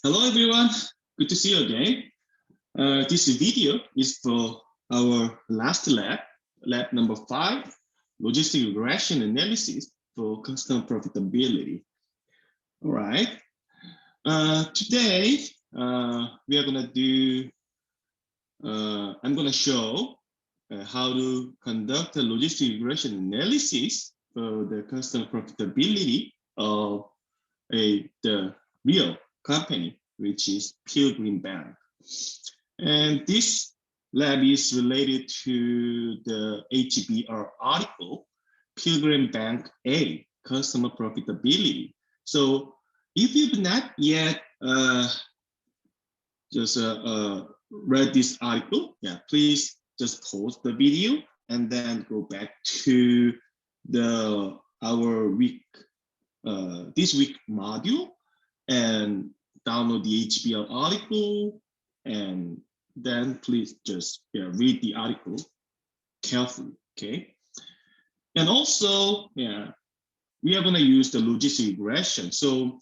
Hello everyone, good to see you again. This video is for our last lab number 5, Logistic Regression Analysis for Customer Profitability. All right, today we are gonna do, I'm gonna show how to conduct a logistic regression analysis for the customer profitability of the real company, which is Pilgrim Bank. And this lab is related to the HBR article, Pilgrim Bank A, Customer Profitability. So if you've not yet read this article, please just pause the video and then go back to our this week module and download the HBR article, and then please just read the article carefully, okay? And also, we are going to use the logistic regression. So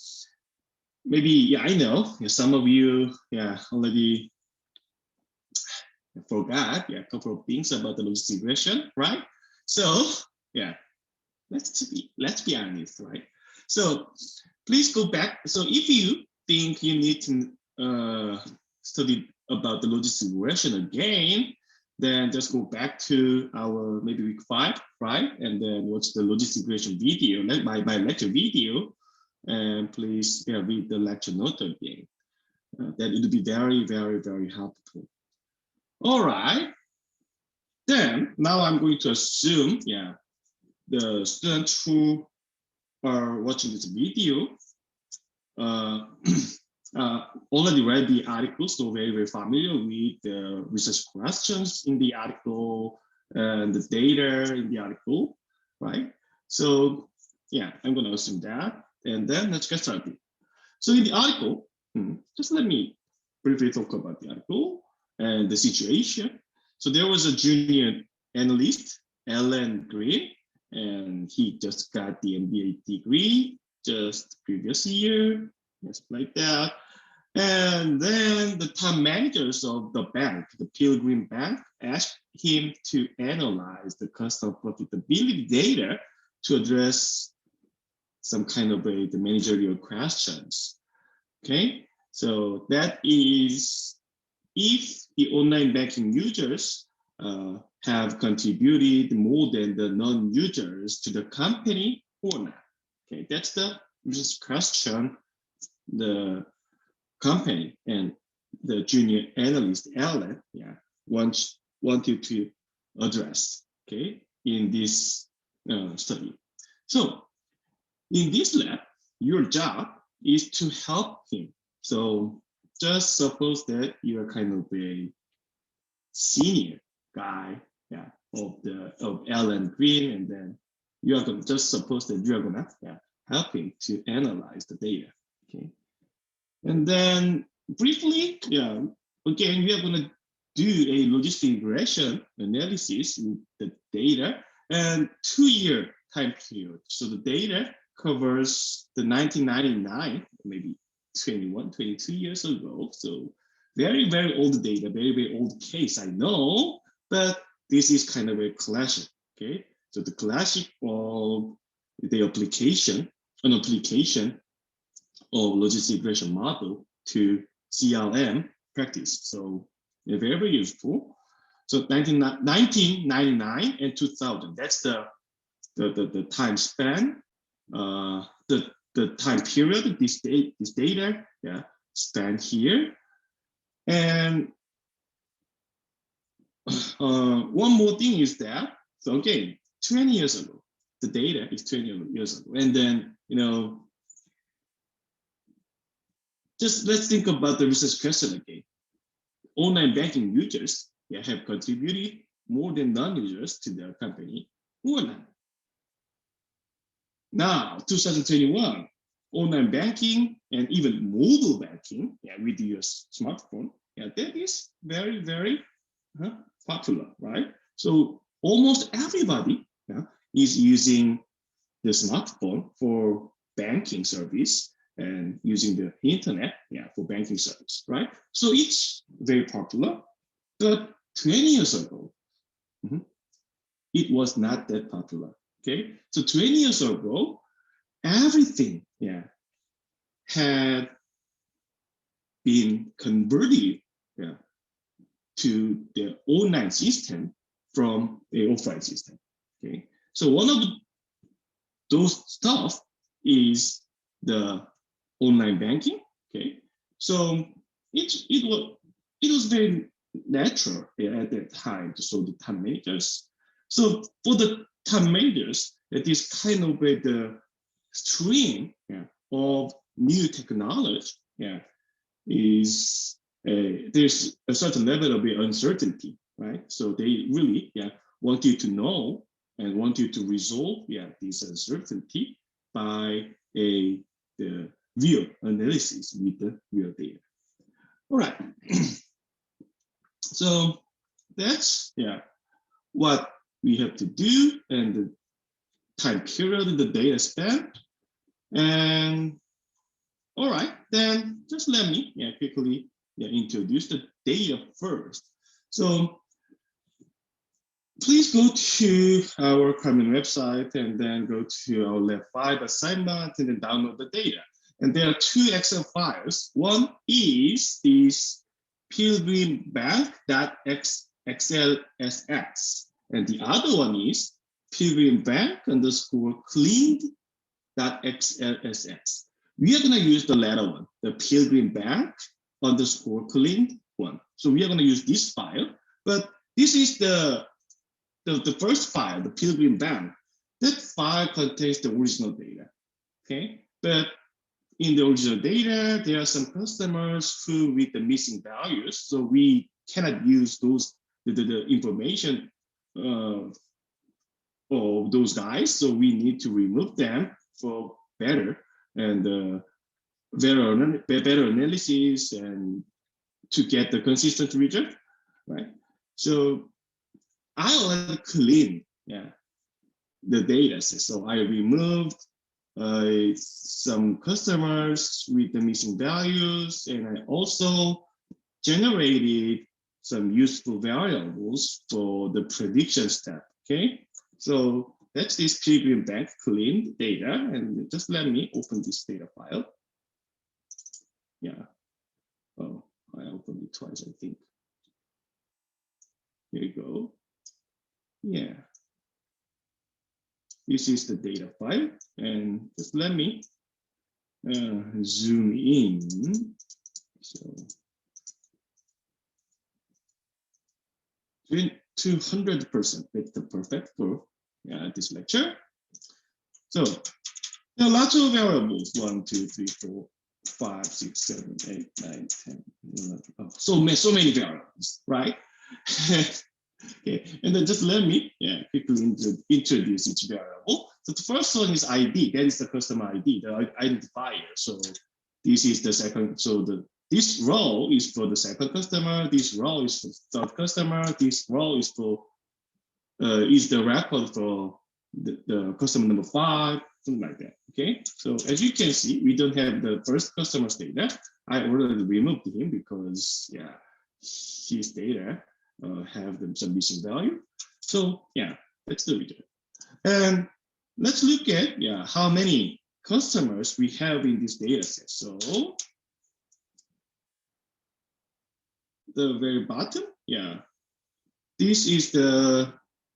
maybe, I know some of you, already forgot, a couple of things about the logistic regression, right? So, let's be honest, right? So please go back. So if you think you need to study about the logistic regression again, then just go back to our maybe week 5, right? And then watch the logistic regression video, my lecture video, and please read the lecture note again. That it will be very, very, very helpful. All right. Then now I'm going to assume, the students who are watching this video already read the article, so very, very familiar with the research questions in the article and the data in the article, right? So I'm going to assume that, and then let's get started. So in the article, just let me briefly talk about the article and the situation. So there was a junior analyst, Alan Green, and he just got the MBA degree just previous year, just like that. And then the top managers of the bank, the Pilgrim Bank, asked him to analyze the customer profitability data to address some kind of the managerial questions. Okay, so that is if the online banking users have contributed more than the non-users to the company or not. Okay, that's the question the company and the junior analyst Alan wanted to address, okay, in this study. So in this lab, your job is to help him. So just suppose that you are kind of a senior guy, of Alan Green, and then you are going to just suppose that you are going to help him to analyze the data. Okay, and then briefly, again, we are going to do a logistic regression analysis with the data and 2-year time period. So the data covers the 1999, maybe 21, 22 years ago. So very, very old data, very, very old case, I know, but this is kind of a classic, okay? So the classic of the application, an application of logistic regression model to CRM practice. So they're very, very useful. So 1999 and 2000, that's the time span, the time period, this data, spanned here. And one more thing is that, so again, 20 years ago, the data is 20 years ago. And then, just let's think about the research question again. Online banking users have contributed more than non-users to their company or not. Now, 2021, online banking and even mobile banking with your smartphone, that is very, very popular, right? So almost everybody is using the smartphone for banking service. and using the internet, for banking service, right? So it's very popular, but 20 years ago, it was not that popular. Okay, so 20 years ago, everything, had been converted, to the online system from the offline system. Okay, so one of those stuff is the online banking. Okay, so it was very natural at that time to show the time managers. So for the time managers, it is kind of the stream of new technology is there's a certain level of uncertainty, right? So they really want you to know and want you to resolve this uncertainty by the real analysis with the real data. All right. So that's what we have to do and the time period the data span. And all right, then just let me quickly introduce the data first. So please go to our common website and then go to our Lab5 assignment and then download the data. And there are two Excel files. One is this Pilgrim bank.xlsx, and the other one is Pilgrim bank_cleaned.xlsx. We are going to use the latter one, the Pilgrim bank_cleaned one. So we are going to use this file, but this is the first file, the Pilgrim bank. That file contains the original data. Okay, but in the original data, there are some customers who with the missing values, so we cannot use those the information of those guys. So we need to remove them for better and better analysis and to get the consistent result, right? So I already clean the data set. So I removed some customers with the missing values, and I also generated some useful variables for the prediction step. Okay, so that's this Pilgrim bank cleaned data, and just let me open this data file. Oh, I opened it twice, I think. Here you go. This is the data file, and just let me zoom in. So 200%, that's the perfect for this lecture. So there are lots of variables, 1, 2, 3, 4, 5, 6, 7, 8, 9, 10, 11. Oh, so many variables, right? Okay, and then just let me quickly introduce each variable. So the first one is ID, that is the customer ID, the identifier. So this is the second, so this row is for the second customer, this row is for the third customer, this row is for is the record for the customer number 5, something like that. Okay, so as you can see, we don't have the first customer's data. I already removed him because his data have some missing value. So that's the result. And let's look at how many customers we have in this data set. So the very bottom, this is the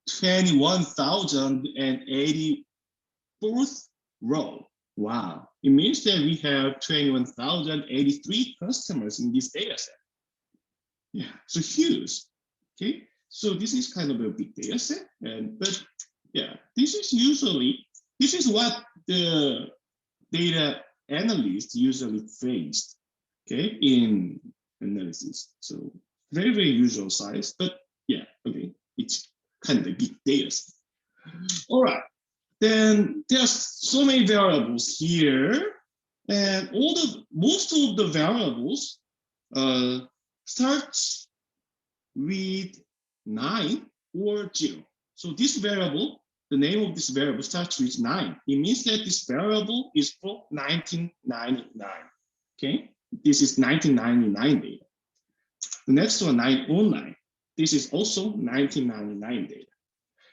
21,084th row. Wow, it means that we have 21,083 customers in this data set. So huge. Okay, so this is kind of a big data set, but this is what the data analysts usually faced, okay, in analysis. So very usual size, but okay, it's kind of a big data set. All right, then there's so many variables here, and most of the variables starts with 9 or 0. So this variable the name of this variable starts with 9. It means that this variable is for 1999. Okay, this is 1999 data. The next one, 909. This is also 1999 data.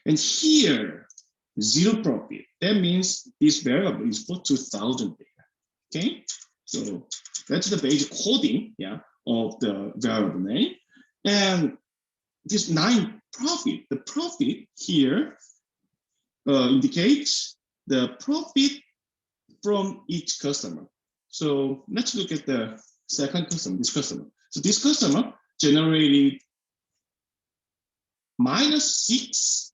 And here, zero profit. That means this variable is for 2000 data. Okay, so that's the basic coding, yeah, of the variable name. And this 9 profit, the profit here indicates the profit from each customer. So let's look at the second customer, this customer. So this customer generated -6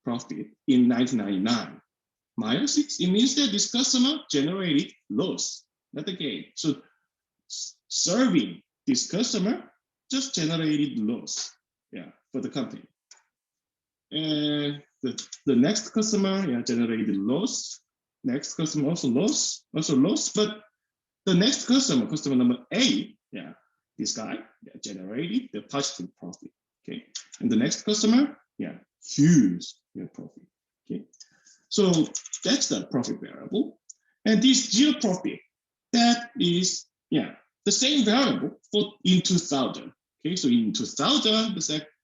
profit in 1999. -6, it means that this customer generated loss, not a gain. So serving this customer just generated loss, yeah, for the company. And the next customer, yeah, generated loss. Next customer also loss, but the next customer, customer number 8, yeah, this guy, yeah, generated the positive profit. Okay, and the next customer, yeah, huge, yeah, profit. Okay, so that's the profit variable, and this zero profit, that is, yeah, the same variable for in 2000. Okay, so in 2000,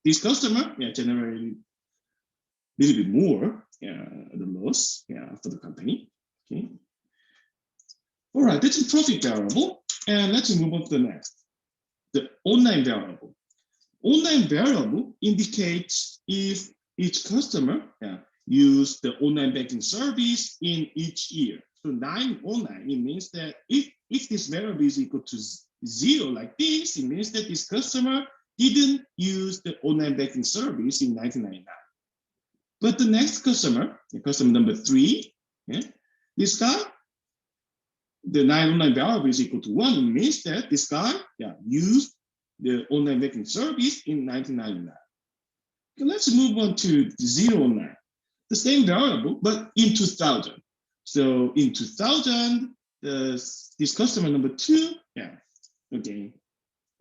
this customer, yeah, generated a little bit more, yeah, the loss, yeah, for the company. Okay, all right, that's the profit variable, and let's move on to the next, the online variable. Online variable indicates if each customer, yeah, use the online banking service in each year. So 909, it means that if this variable is equal to 0 like this, it means that this customer didn't use the online banking service in 1999. But the next customer, the customer number 3, yeah, this guy, the 909 variable is equal to 1, it means that this guy, yeah, used the online banking service in 1999. Okay, let's move on to 009. The same variable, but in 2000. So in 2000, this customer number 2, yeah, again,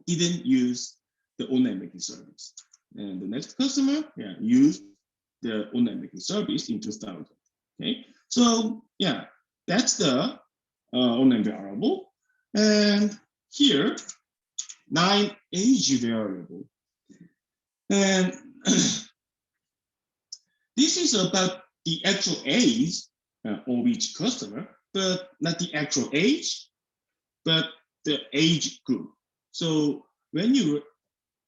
didn't use the online banking service. And the next customer, yeah, used the online banking service in 2000. Okay, so yeah, that's the online variable. And here, 9 age variable. And this is about the actual age of each customer, but not the actual age, but the age group. So when you,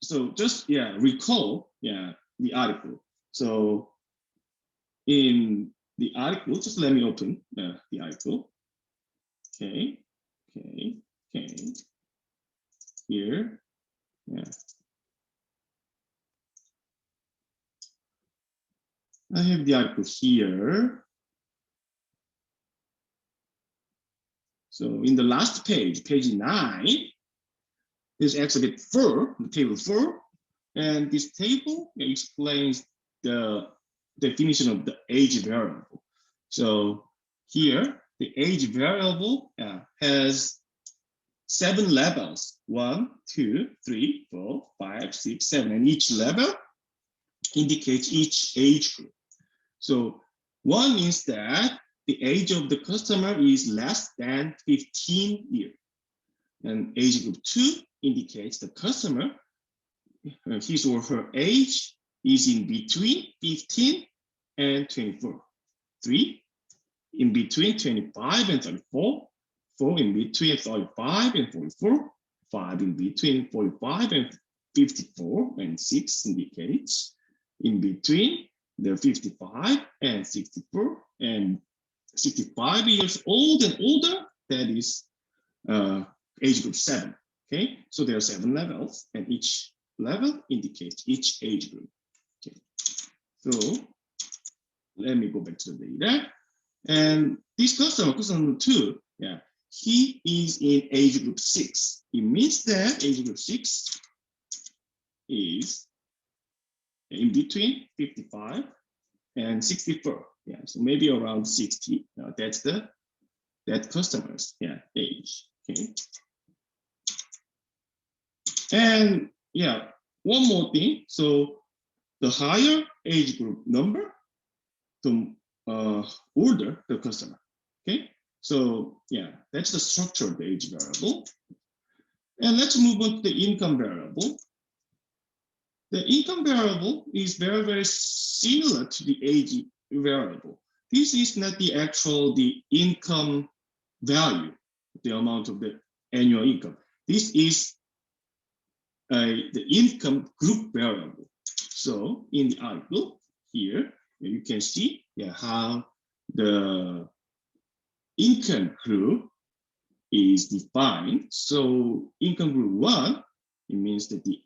so just, yeah, recall, yeah, the article. So in the article, just let me open the article. Okay, okay, okay. Here, yeah. I have the article here. So in the last page, page 9, is exhibit 4, the table 4, and this table explains the definition of the age variable. So here, the age variable has 7 levels, 1, 2, 3, 4, 5, 6, 7, and each level indicates each age group. So 1 means that the age of the customer is less than 15 years. And age group 2 indicates the customer, his or her age is in between 15 and 24. 3, in between 25 and 34. 4, in between 35 and 44. 5, in between 45 and 54. And 6 indicates in between the 55 and 64. And 65 years old and older, that is age group 7. Okay, so there are 7 levels, and each level indicates each age group. Okay, so let me go back to the data. And this customer, customer number 2, yeah, he is in age group 6. It means that age group 6 is in between 55 and 64. Yeah, so maybe around 60. That's that customer's, yeah, age. Okay. And yeah, one more thing. So the higher age group number, to order the customer. Okay, so yeah, that's the structure of the age variable. And let's move on to the income variable. The income variable is very, very similar to the age variable. This is not the actual income value, the amount of the annual income. This is the income group variable. So in the article here, you can see how the income group is defined. So income group 1, it means that the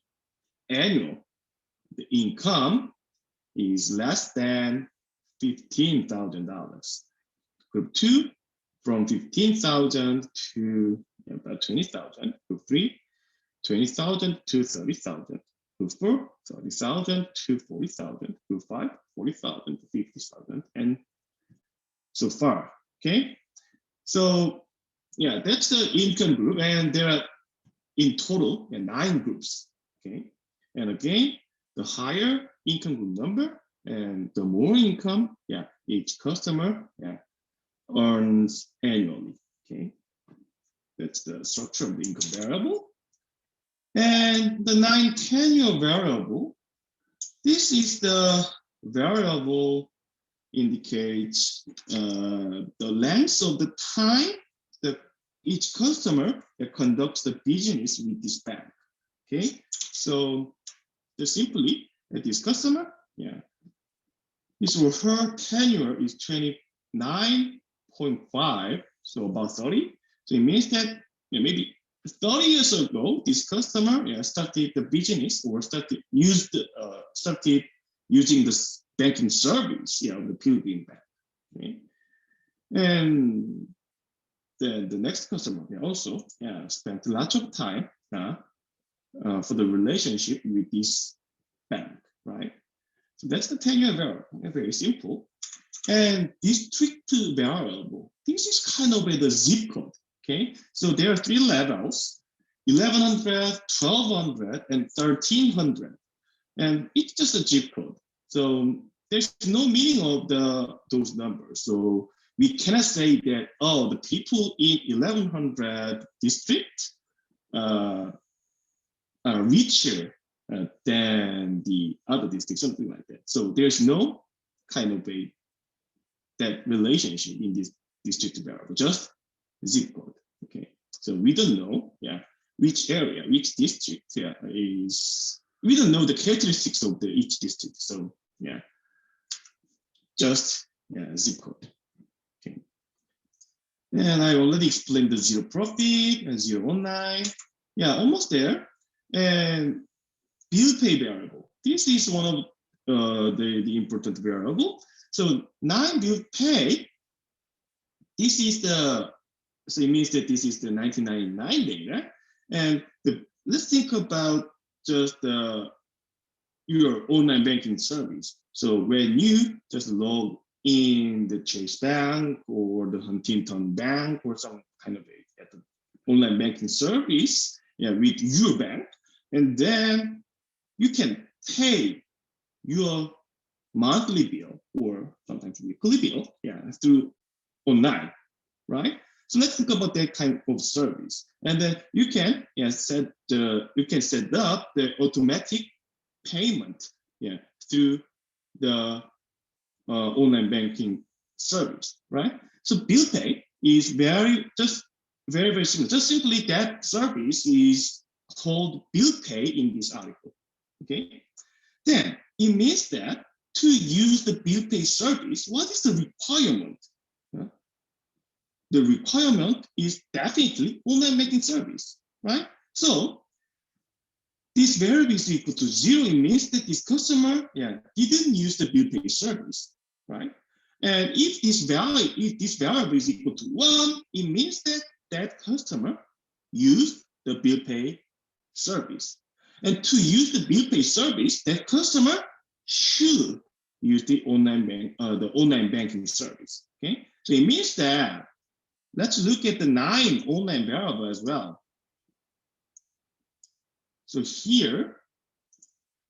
income is less than $15,000. Group 2, from 15,000 to about 20,000. Group 3, 20,000 to 30,000. Group 4, 30,000 to 40,000. Group 5, 40,000 to 50,000, and so far. Okay, so yeah, that's the income group, and there are in total 9 groups. Okay, and again, the higher income group number and the more income each customer earns annually. Okay, that's the structure of the income variable. And the 9 tenure variable, this is the variable indicates the length of the time that each customer conducts the business with this bank. Okay, so just simply this customer, his or her tenure is 29.5, so about 30. So it means that maybe 30 years ago, this customer started the business or started using the banking service of the Pilgrim Bank. Okay? And then the next customer also spent lots of time for the relationship with this bank, right? So that's the tenure variable, very simple. And district variable, this is kind of the zip code. Okay, so there are 3 levels: 1100, 1200, and 1300, and it's just a zip code. So there's no meaning of those numbers. So we cannot say that the people in 1100 district are richer than the other district, something like that. So there's no kind of that relationship in this district variable, just zip code. Okay, so we don't know which area, which district is, we don't know the characteristics of each district. So just zip code. Okay, and I already explained the zero profit and zero online. Almost there. And bill pay variable, this is one of the important variable. So 9 bill pay, this is so it means that this is the 1999 data. And let's think about just your online banking service. So when you just log in the Chase Bank or the Huntington Bank or some kind of online banking service with your bank, and then you can pay your monthly bill or sometimes weekly bill through online, right? So let's think about that kind of service, and then you can set up the automatic payment through the online banking service, right? So bill pay is very simple. Just simply that service is called bill pay in this article. Okay, then it means that to use the bill pay service, what is the requirement? The requirement is definitely online banking service, right? So this variable is equal to 0. It means that this customer didn't use the bill pay service, right? And if this variable is equal to 1, it means that that customer used the bill pay service. And to use the bill pay service, that customer should use the online banking service. Okay, so it means that let's look at the 9 online variable as well. So here,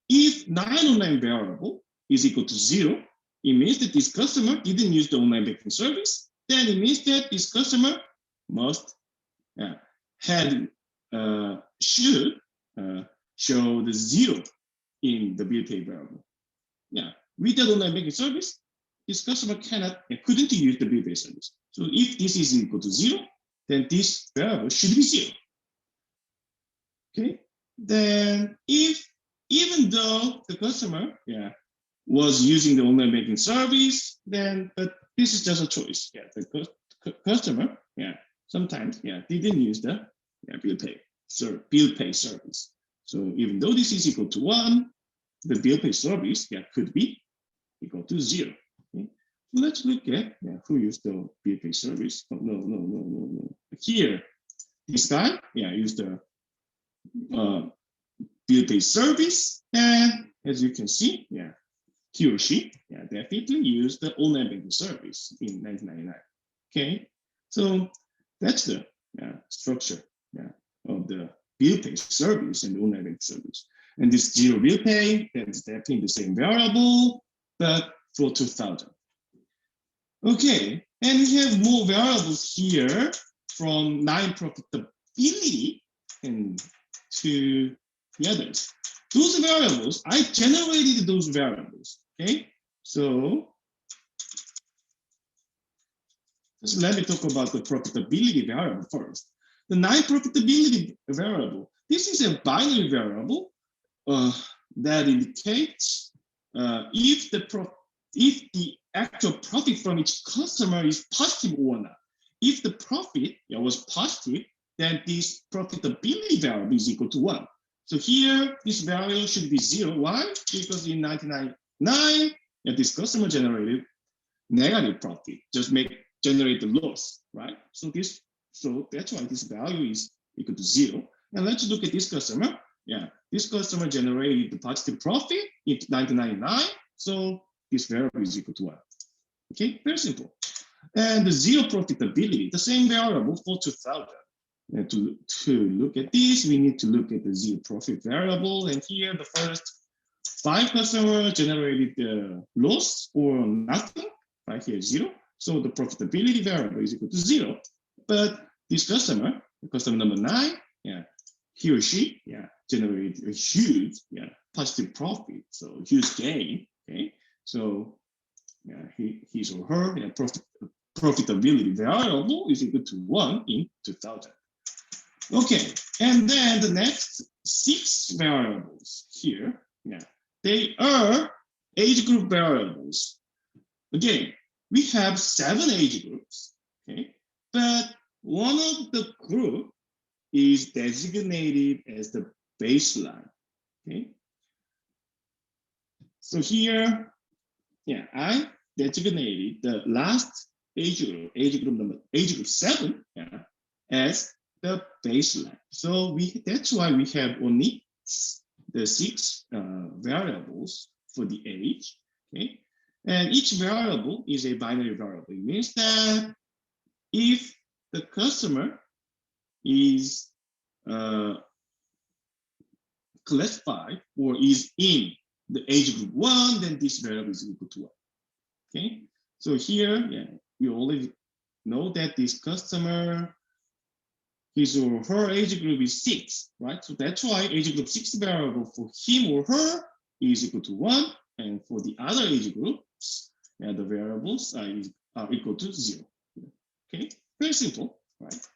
if 9 online variable is equal to 0, it means that this customer didn't use the online banking service. Then it means that this customer must should show the 0 in the bill pay variable. Yeah, with the online banking service, this customer couldn't use the bill pay service. So if this is equal to 0, then this variable should be 0. Okay, then even though the customer was using the online banking service, then but this is just a choice. Yeah, the customer sometimes didn't use the bill pay service. So even though this is equal to 1, the bill pay service could be equal to 0. Okay? So let's look at who used the bill pay service. Oh, no. Here, this guy used the bill pay service, and as you can see, he or she definitely used the online banking service in 1999. Okay, so that's the structure of the bill pay service and the online banking service. And this 0 bill pay, that's definitely the same variable, but for 2000. Okay, and we have more variables here from 9 profitability and to the others. Those variables, I generated those variables. Okay, so just let me talk about the profitability variable first. The 9 profitability variable, this is a binary variable that indicates if the actual profit from each customer is positive or not. If the profit was positive, then this profitability variable is equal to 1. So here, this value should be 0. Why? Because in 1999, this customer generated negative profit, generate the loss, right? So that's why this value is equal to 0. And let's look at this customer. This customer generated the positive profit in 1999. So this variable is equal to 1. Okay, very simple. And the 0 profitability, the same variable for 2000. And to look at this, we need to look at the 0 profit variable. And here, the first 5 customers generated the loss or nothing. Right here, 0. So the profitability variable is equal to 0. But this customer number 9, he or she generated a huge positive profit, so huge gain. Okay, so his or her profitability variable is equal to 1 in 2000. Okay, and then the next 6 variables here, they are age group variables. Again, we have 7 age groups, okay, but one of the group is designated as the baseline. Okay, so here, I designated the last age group 7, as the baseline. So that's why we have only the 6 variables for the age. Okay, and each variable is a binary variable. It means that if the customer is classified or is in the age group 1, then this variable is equal to 1. Okay, so here, you already know that this customer, his or her age group is 6, right? So that's why age group 6 variable for him or her is equal to 1, and for the other age groups, the variables are equal to 0. Okay, very simple, right?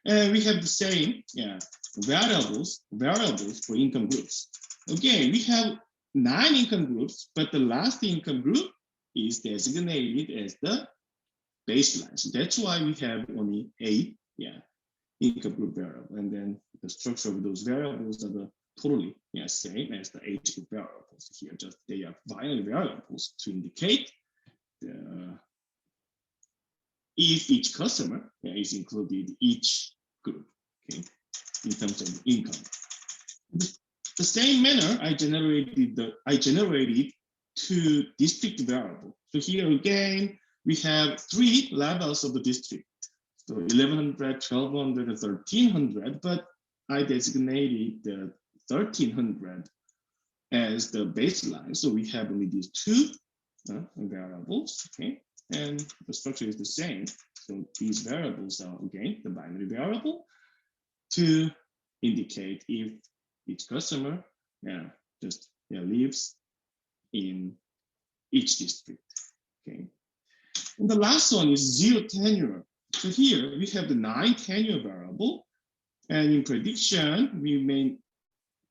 And we have the same variables for income groups. Again, we have 9 income groups, but the last income group is designated as the baseline. So that's why we have only 8 income group variable. And then the structure of those variables are totally same as the age group variables. Here, just they are binary variables to indicate if each customer is included in each group, okay, in terms of income. The same manner, I generated 2 district variables. So here again, we have 3 levels of the district. So 1100, 1200, and 1300, but I designated the 1300 as the baseline. So we have only these 2 variables, okay? And the structure is the same. So these variables are, again, the binary variable to indicate if each customer just lives in each district, okay? And the last one is zero tenure. So here we have the 9 tenure variable, and in prediction,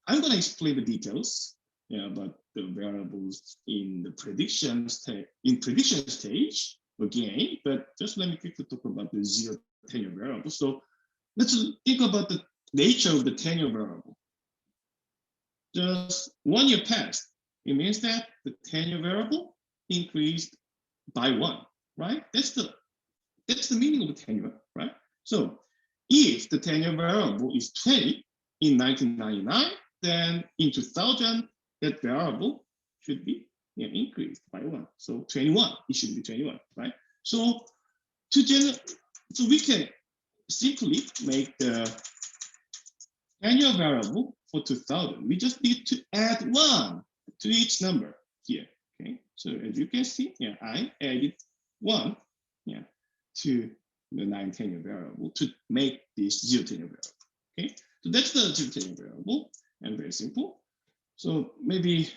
I'm gonna explain the details, but the variables in the prediction stage again, but just let me quickly talk about the zero tenure variable. So let's think about the nature of the tenure variable. Just 1 year passed. It means that the tenure variable increased by 1, right? That's the meaning of the tenure, right? So if the tenure variable is 20 in 1999, then in 2000, that variable should be increased by 1. So 21, it should be 21, right? So so we can simply make the tenure variable for 2000. We just need to add 1 to each number here. Okay, so as you can see, I added 1 to the 9 tenure variable to make this 0 tenure variable. Okay, so that's the 0 tenure variable, and very simple. So maybe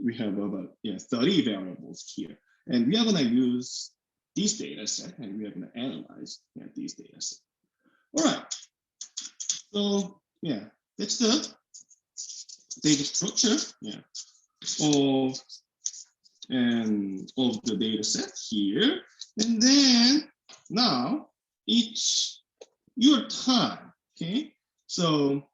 we have about 30 variables here, and we are going to use this data set, and we are going to analyze these data set. All right. So that's the data structure of the data set here. And then now it's your time. Okay. So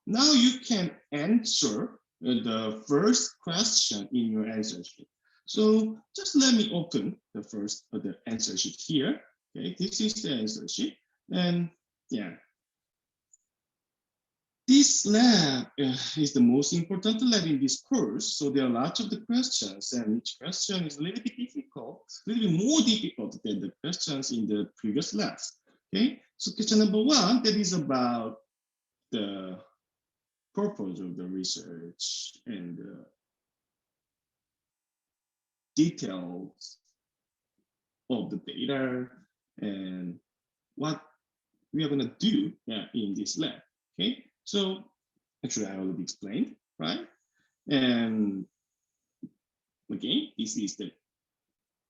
now you can answer the first question in your answer sheet. So just let me open the answer sheet here. Okay, this is the answer sheet, and this lab is the most important lab in this course. So there are lots of the questions, and each question is a little bit difficult, a little bit more difficult than the questions in the previous labs. Okay, so question number 1, that is about the purpose of the research and the details of the data and what we are going to do in this lab. Okay, so actually I already explained, right? And again, this is the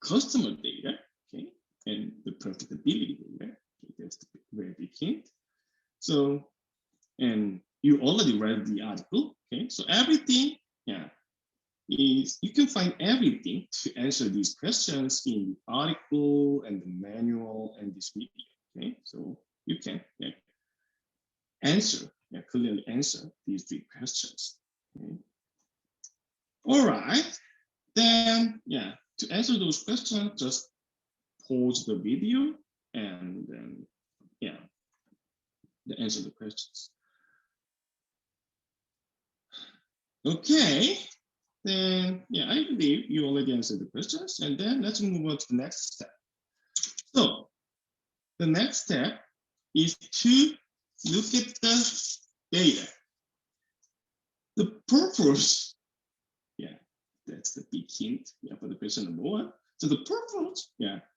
customer data, okay, and the profitability data. Okay, that's the very big hint. So, and you already read the article, okay? So everything, is you can find everything to answer these questions in the article and the manual and this video, okay? So you can clearly answer these 3 questions. Okay? All right, then to answer those questions, just pause the video and then answer the questions. Okay, then I believe you already answered the questions, and then let's move on to the next step. So the next step is to look at the data. The purpose, that's the big hint for the question number 1. So the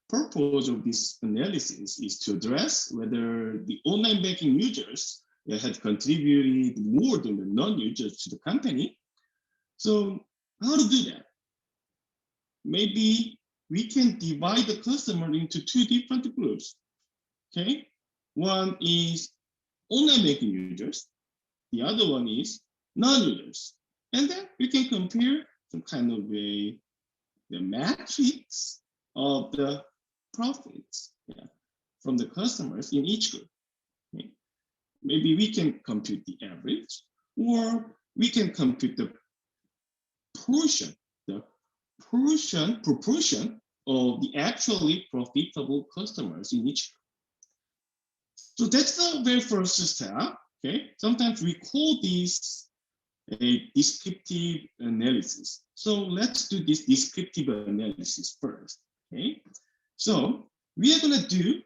purpose of this analysis is to address whether the online banking users had contributed more than the non-users to the company. So how to do that? Maybe we can divide the customer into 2 different groups. Okay, one is online banking users, the other one is non-users, and then we can compare some kind of the metrics of the profits from the customers in each group. Okay? Maybe we can compute the average, or we can compute the proportion of the actually profitable customers in each group. So that's the very first step. Okay, sometimes we call this a descriptive analysis. So let's do this descriptive analysis first. Okay, so we are going to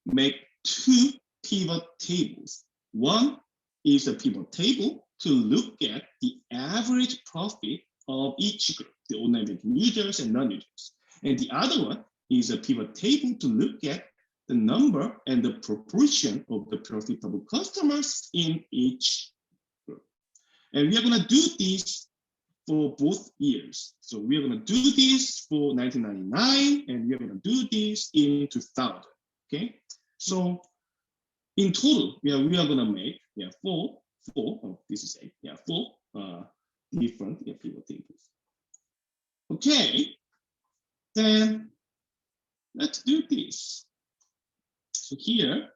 make 2 pivot tables. One is a pivot table to look at the average profit of each group, the online banking users and non-users. And the other one is a pivot table to look at the number and the proportion of the profitable customers in each group. And we are going to do this for both years. So we are going to do this for 1999, and we are going to do this in 2000. Okay. So in total, we are going to make four. Oh, this is four different pivot tables. Okay. Then let's do this. So here,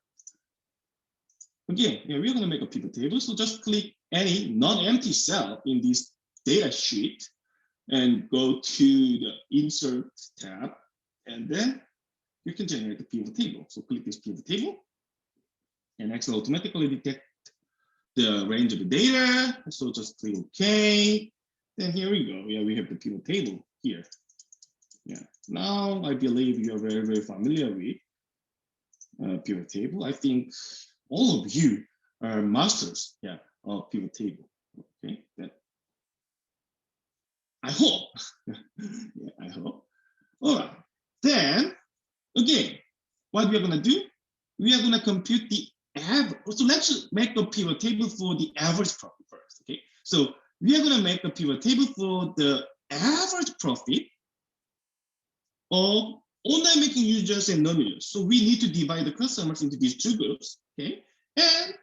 again, we're going to make a pivot table. So just click any non-empty cell in this data sheet and go to the Insert tab, and then you can generate the pivot table. So click this pivot table, and Excel automatically detect the range of the data. So just click OK. Then here we go. We have the pivot table here. Now I believe you are very, very familiar with pivot table. I think all of you are masters of pivot table. Okay, I hope. I hope. All right. Then again, what we are going to do, we are going to compute the average. So let's make a pivot table for the average profit first. Okay, so we are going to make a pivot table for the average profit of online banking users and non-users. So we need to divide the customers into these two groups, okay? And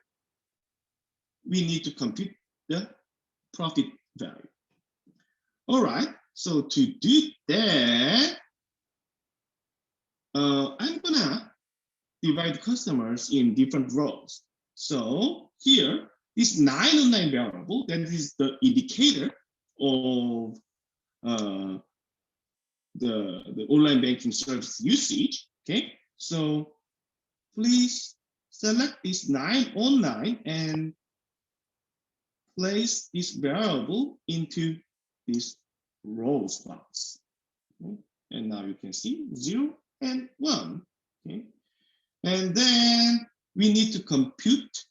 we need to compute the profit value. All right, so to do that, I'm gonna divide customers in different rows. So here, this 909 variable, that is the indicator of the online banking service usage. Okay, so please select this 909 and place this variable into this rows box. Okay? And now you can see 0 and 1. Okay, and then we need to compute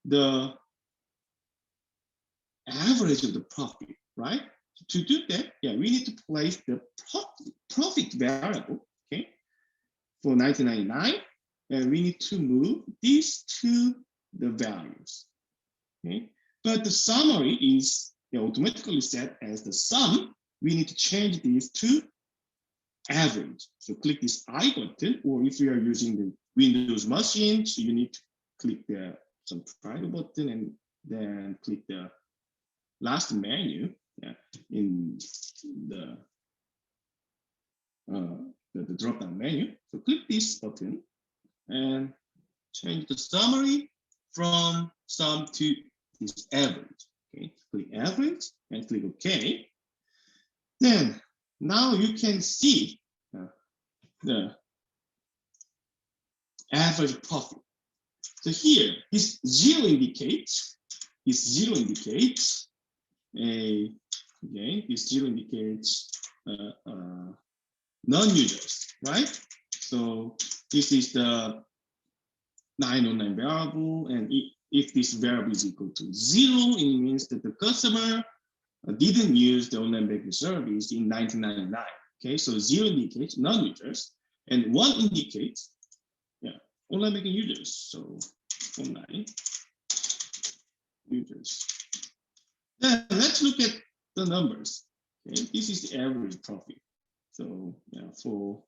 the average of the profit, right? To do that, we need to place the profit variable, okay, for 1999, and we need to move these to the values, okay. But the summary is automatically set as the sum. We need to change these to average. So click this I button, or if you are using the Windows machine, so you need to click the subscribe button and then click the last menu in the drop-down menu. So click this button and change the summary from sum to this average. Okay, click average and click OK. Then now you can see the average profit. So here, this 0 indicates okay, this 0 indicates non-users, right? So this is the 909 variable, and if this variable is equal to 0, it means that the customer didn't use the online banking service in 1999. Okay, so 0 indicates non-users, and 1 indicates online banking users. So online users. Then let's look at the numbers. Okay, this is the average profit. So for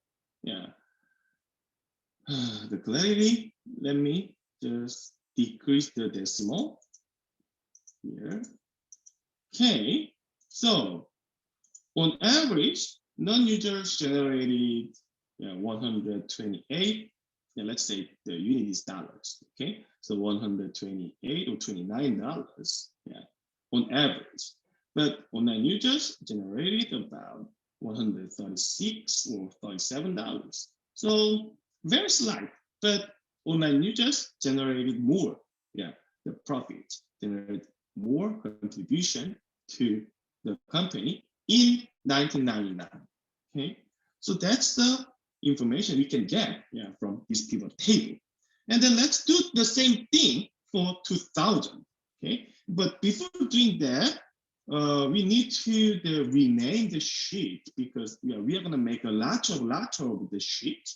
the clarity, let me just decrease the decimal here. Okay, so on average, non-users generated 128. Let's say the unit is dollars. Okay, so 128 or $29. On average. But online users generated about $136 or $37. So very slight, but online users generated more. The profit generated more contribution to the company in 1999. Okay, so that's the information we can get from this pivot table. And then let's do the same thing for 2000. Okay, but before doing that, we need to rename the sheet because we are going to make a lot of the sheet.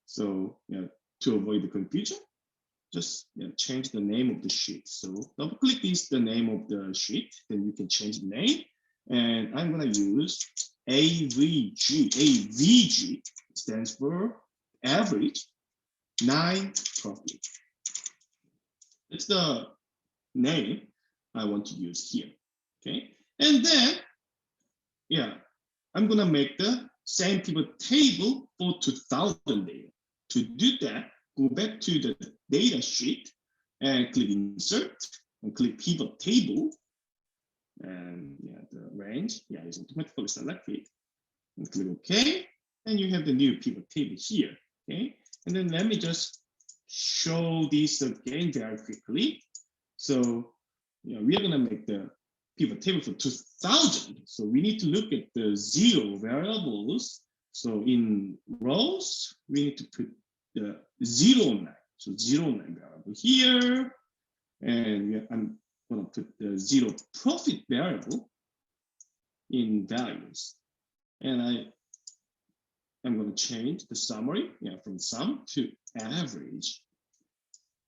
So to avoid the confusion, just change the name of the sheet. So double click is the name of the sheet, then you can change the name. And I'm going to use AVG. AVG stands for average 9 profit. It's the name I want to use here. Okay, and then I'm going to make the same pivot table for 2000 data. To do that, go back to the data sheet and click insert and click pivot table. And the range is automatically selected. And click OK. And you have the new pivot table here. Okay. And then let me just show this again very quickly. So we are going to make the pivot table for 2000. So we need to look at the 0 variables. So in rows, we need to put the 0, 9. So 0, 9 variable here. And I'm going to put the 0 profit variable in values. And I'm going to change the summary from sum to average.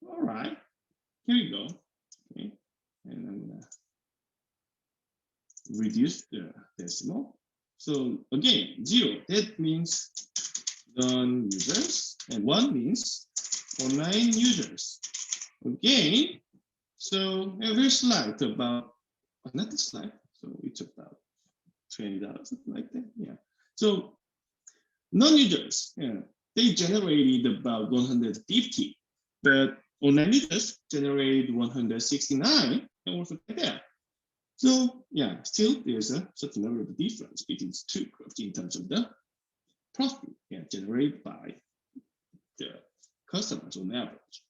All right, here you go. Okay. And I'm going to reduce the decimal. So again, 0, that means non-users, and 1 means online users. Again, so every slide about another slide, so it's about $20, something like that. So non-users, they generated about 150, but online users generated 169, and also like that. So still there's a certain level of difference between the two groups in terms of the profit generated by the customers on average.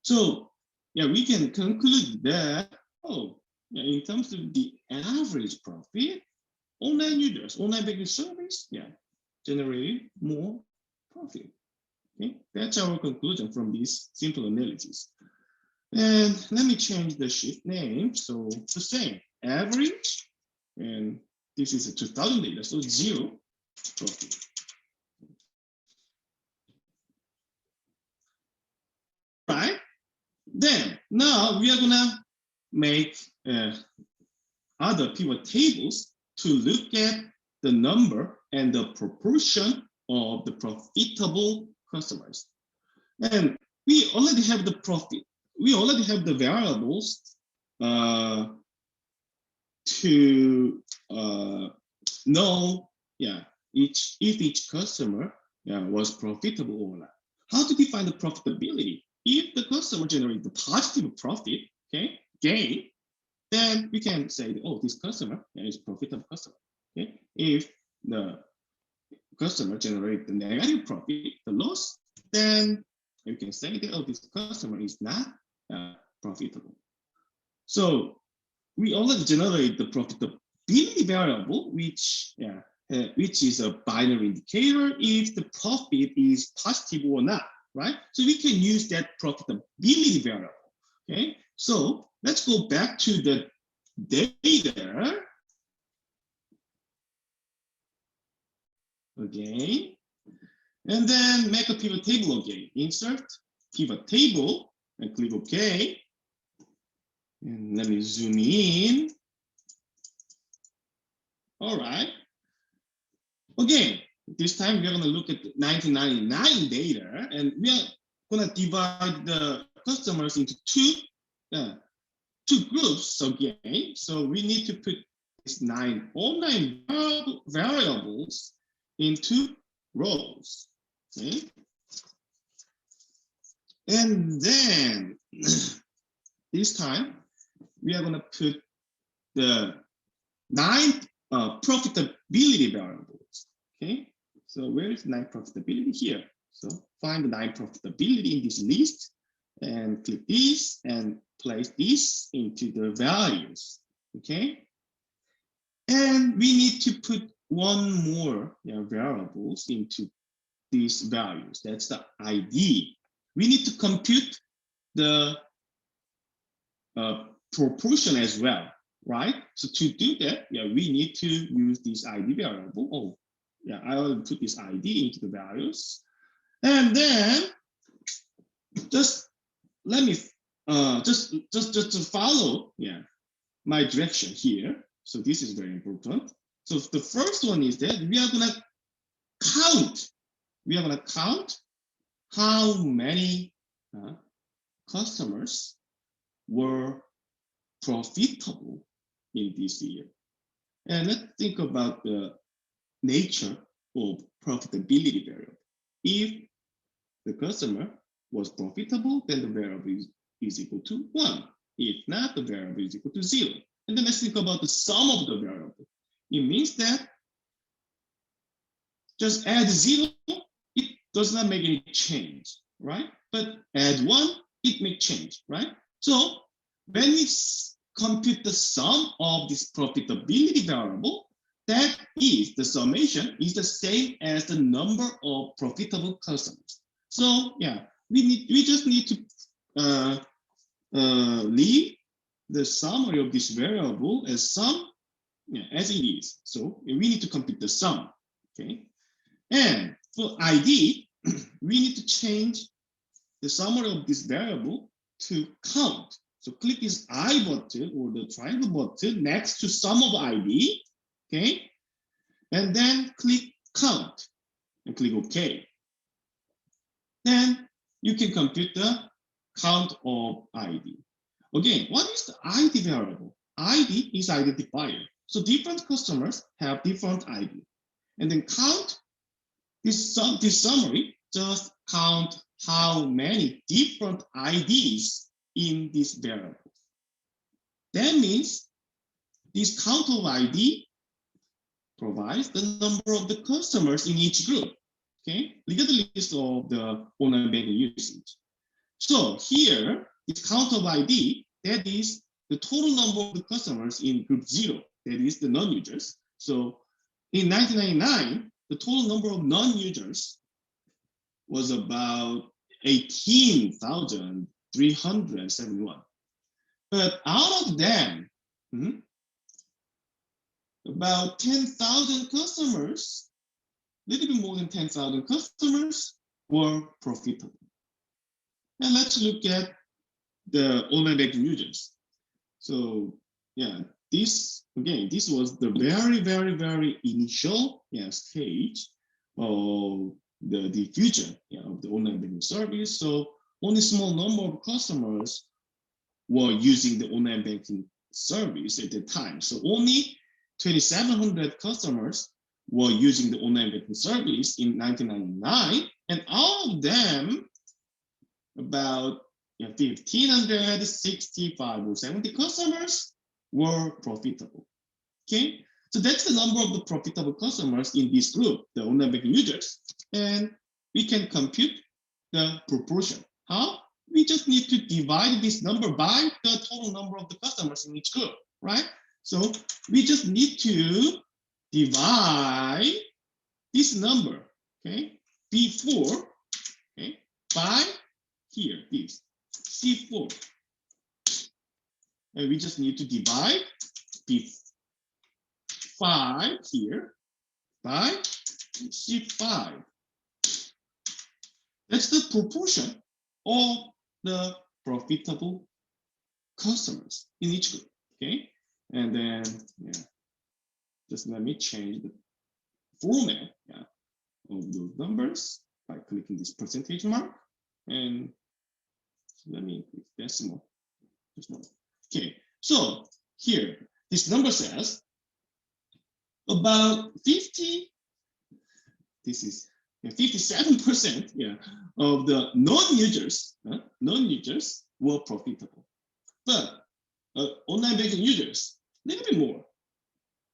So we can conclude that in terms of the average profit, online users, online banking service, generate more profit. Okay, that's our conclusion from this simple analysis. And let me change the sheet name. So the same average, and this is a 2000 data, so 0 profit. Right. Then now we are gonna make other pivot tables to look at the number and the proportion of the profitable customers. And we already have the profit. We already have the variables to know if each customer was profitable or not. How to define the profitability? If the customer generates the positive profit, gain, then we can say that, this customer is a profitable customer. Okay, if the customer generates the negative profit, the loss, then you can say that, this customer is not profitable. So we already generate the profitability variable, which is a binary indicator if the profit is positive or not, right? So we can use that profitability variable. Okay, so let's go back to the data again, and then make a pivot table again. Insert pivot table and click OK. And let me zoom in. All right. Again, this time we're going to look at 1999 data, and we are going to divide the customers into two groups again. So we need to put these 9 variables into rows. Okay. And then this time we are going to put the 9 profitability variables. Okay, so where is 9 profitability? Here. So find the 9 profitability in this list and click this and place this into the values. Okay, and we need to put one more variables into these values. That's the ID. We need to compute the proportion as well. right? So to do that, yeah, we need to use this ID variable. Oh, yeah, I will put this ID into the values. And then just let me just to follow, yeah, my direction here. So this is very important. So the first one is that we are gonna count. We are gonna count how many customers were profitable in this year. And let's think about the nature of profitability variable. If the customer was profitable, then the variable is equal to 1. If not, the variable is equal to 0. And then let's think about the sum of the variable. It means that just add 0, it does not make any change, right? But add 1, it may change, right? So when we compute the sum of this profitability variable, that is, the summation is the same as the number of profitable customers. So yeah, we just need to leave the summary of this variable as sum, yeah, as it is. So we need to compute the sum, okay? And for ID, we need to change the summary of this variable to count. So click this I button or the triangle button next to sum of ID, okay? And then click count and click OK. Then you can compute the count of ID. Again, what is the ID variable? ID is identifier. So different customers have different ID. And then count, this summary just count how many different IDs in this variable. That means this count of ID provides the number of the customers in each group, okay? Regardless of the online banking usage. So here, this count of ID, that is the total number of the customers in group 0, that is the non-users. So in 1999, the total number of non-users was about 18,371. But out of them, about 10,000 customers, a little bit more than 10,000 customers were profitable. And let's look at the online banking users. So yeah, this was the very initial stage of the diffusion of the online banking service. So only small number of customers were using the online banking service at the time. So only 2,700 customers were using the online banking service in 1999, and all of them, about 1,565 or 70 customers were profitable. Okay, so that's the number of the profitable customers in this group, the online banking users, and we can compute the proportion. How? We just need to divide this number by the total number of the customers in each group, right? So we just need to divide this number, okay, B4, okay, by here, this C4. And we just need to divide B5 here by C5. That's the proportion of the profitable customers in each group, okay? And then, just let me change the format of those numbers by clicking this percentage mark. And let me click decimal. Okay, so here, this number says about 57% of the non-users were profitable. But online banking users, a little bit more,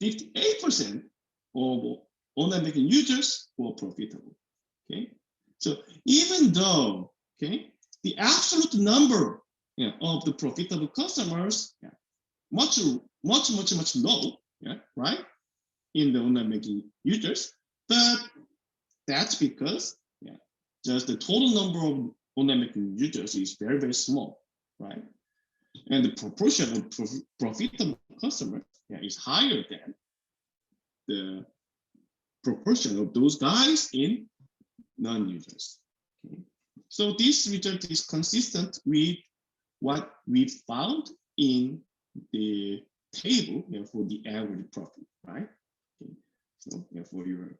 58% of online banking users were profitable. Okay, so even though the absolute number of the profitable customers much low, right, in the online banking users, but that's because just the total number of online banking users is very small, right? and the proportion of profitable customers is higher than the proportion of those guys in non-users. Okay. So this result is consistent with what we found in the table for the average profit, right? Okay. So for your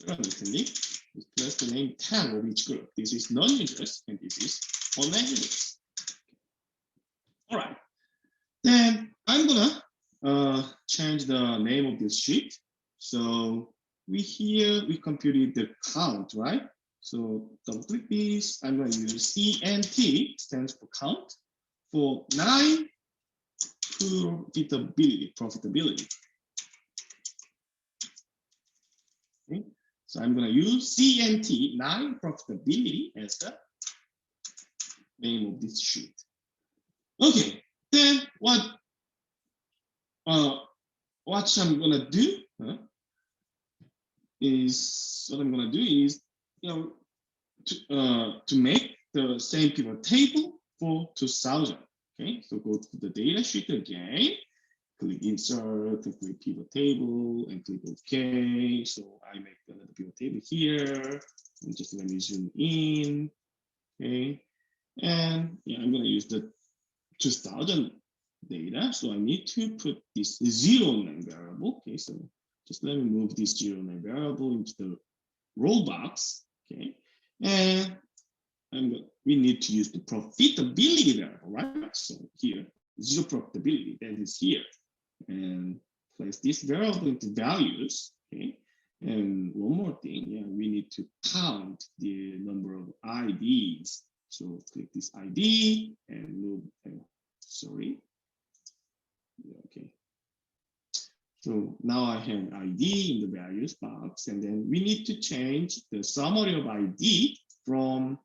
understanding, plus the name tag of each group. This is non-users and this is online users. All right. Then I'm gonna change the name of this sheet. So we computed the count, right? So double click this. I'm going to use CNT, stands for count, for 9 profitability. Okay. So I'm going to use CNT 9 profitability as the name of this sheet. Okay. Then what I'm going to do is to make the same pivot table for 2000. Okay, so go to the data sheet again, click insert, click pivot table, and click OK. So I make another pivot table here, and just let me zoom in. Okay, and I'm going to use the 2000 data. So I need to put this 0 variable. Okay, so just let me move this 0 variable into the row box. Okay, and we need to use the profitability variable, right? So here, 0 profitability, that is here, and place this variable into values. Okay, and one more thing, we need to count the number of IDs. So click this ID and move. Sorry. Okay. So now I have ID in the values box, and then we need to change the summary of ID from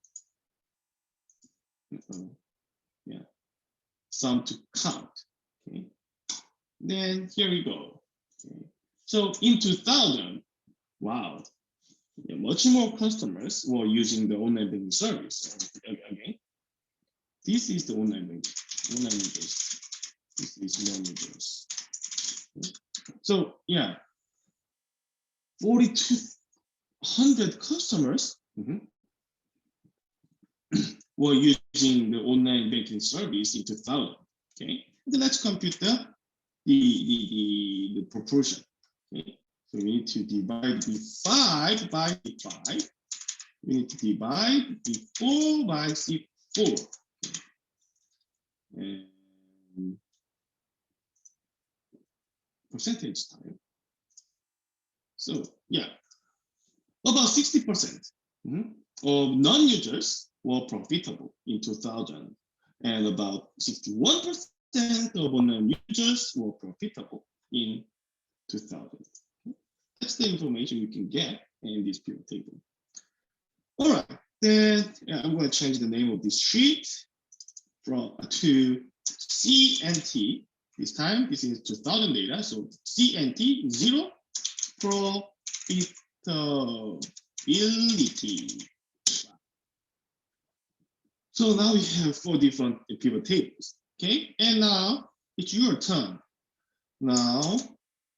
sum to count. Okay. Then here we go. Okay. So in 2000, wow, much more customers were using the online banking service. Again, this is the online banking, online users. This is non-users. Okay. So 4,200 customers were using the online banking service in 2000. Okay, and then let's compute the proportion. Okay, so we need to divide B5 by B5. We need to divide B4 by C4. Okay. And percentage time. So about 60% of non-users were profitable in 2000, and about 61% of non-users were profitable in 2000. That's the information you can get in this pivot table. All right, then I'm going to change the name of this sheet to CNT. This time, this is 2000 data, so CNT 0 profitability. So now we have 4 different pivot tables, okay? And now it's your turn. Now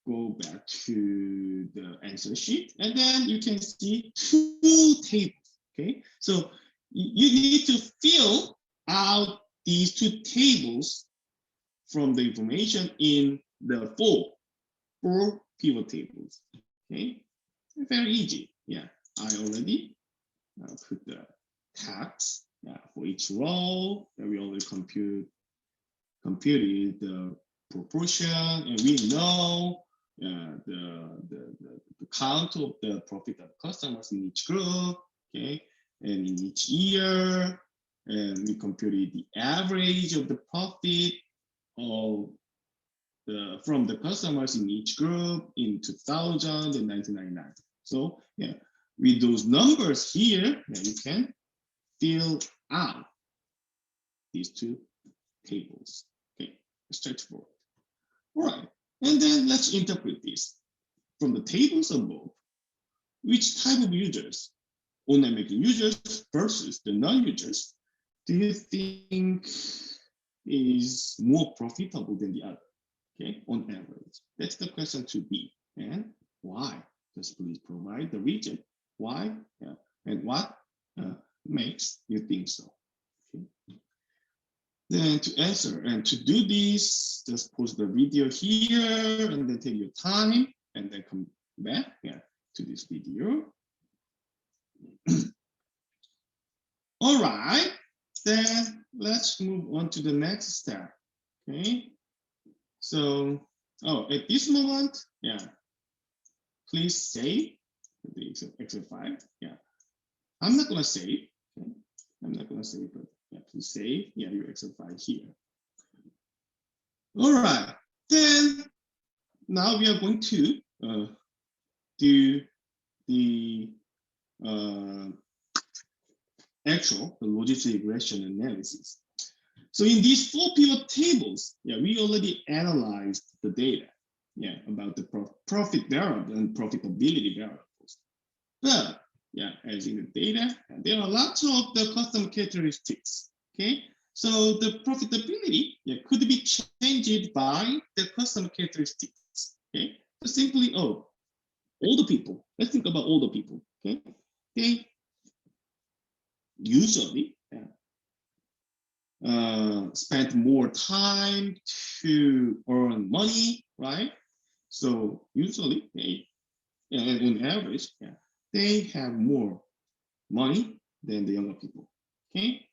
go back to the answer sheet, and then you can see 2 tables, okay? So you need to fill out these 2 tables from the information in the 4 pivot tables, okay? Very easy, I already put the tags for each row, and we already computed the proportion, and we know the count of the profitable customers in each group, okay, and in each year, and we computed the average of the profit of from the customers in each group in 2000 and 1999. So with those numbers here, you can fill out these 2 tables. Okay, straightforward. All right, and then let's interpret this from the tables above. Which type of users, online banking users versus the non-users, do you think is more profitable than the other? Okay, on average. That's the question to be. And why? Just please provide the reason why, yeah, and what makes you think so. Okay. Then to answer and to do this, just pause the video here and then take your time and then come back, yeah, to this video. All right, then let's move on to the next step. Okay, so at this moment, yeah, please save the Excel file. Yeah, I'm not gonna save. Okay? I'm not gonna save, but yeah, please save your Excel file here. All right, then now we are going to do the actual logistic regression analysis. So in these 4 pivot tables, yeah, we already analyzed the data, yeah, about the profit variable and profitability variables. But yeah, as in the data, there are lots of the custom characteristics. Okay, so the profitability, yeah, could be changed by the custom characteristics. Okay, so simply older people. Let's think about older people. Okay, they usually spend more time to earn money, right? So usually they, on average, yeah, they have more money than the younger people. Okay,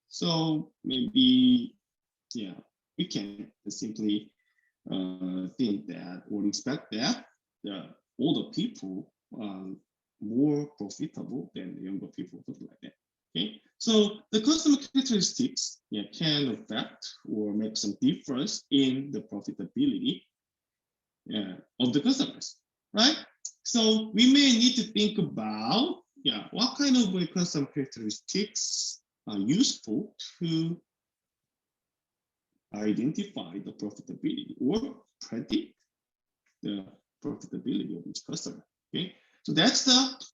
so maybe, yeah, we can simply think that or expect that the older people are more profitable than the younger people, something like that. Okay, so the customer characteristics, yeah, can affect or make some difference in the profitability of the customers, right? So we may need to think about, yeah, what kind of customer characteristics are useful to identify the profitability or predict the profitability of each customer. Okay, so that's the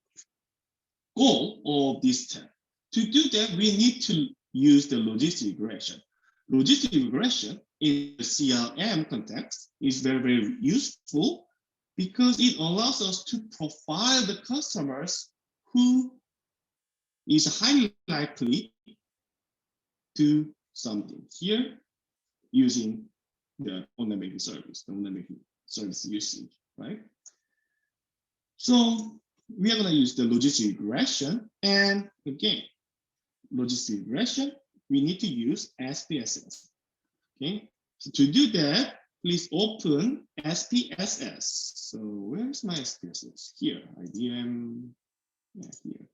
goal of this step. To do that, we need to use the logistic regression. Logistic regression in the CRM context is very, very useful because it allows us to profile the customers who is highly likely to do something here using the online banking service, the online banking service usage, right? So we are going to use the logistic regression, and again, logistic regression, we need to use SPSS. Okay, so to do that, please open SPSS. So where's my SPSS? Here, IDM, yeah, here.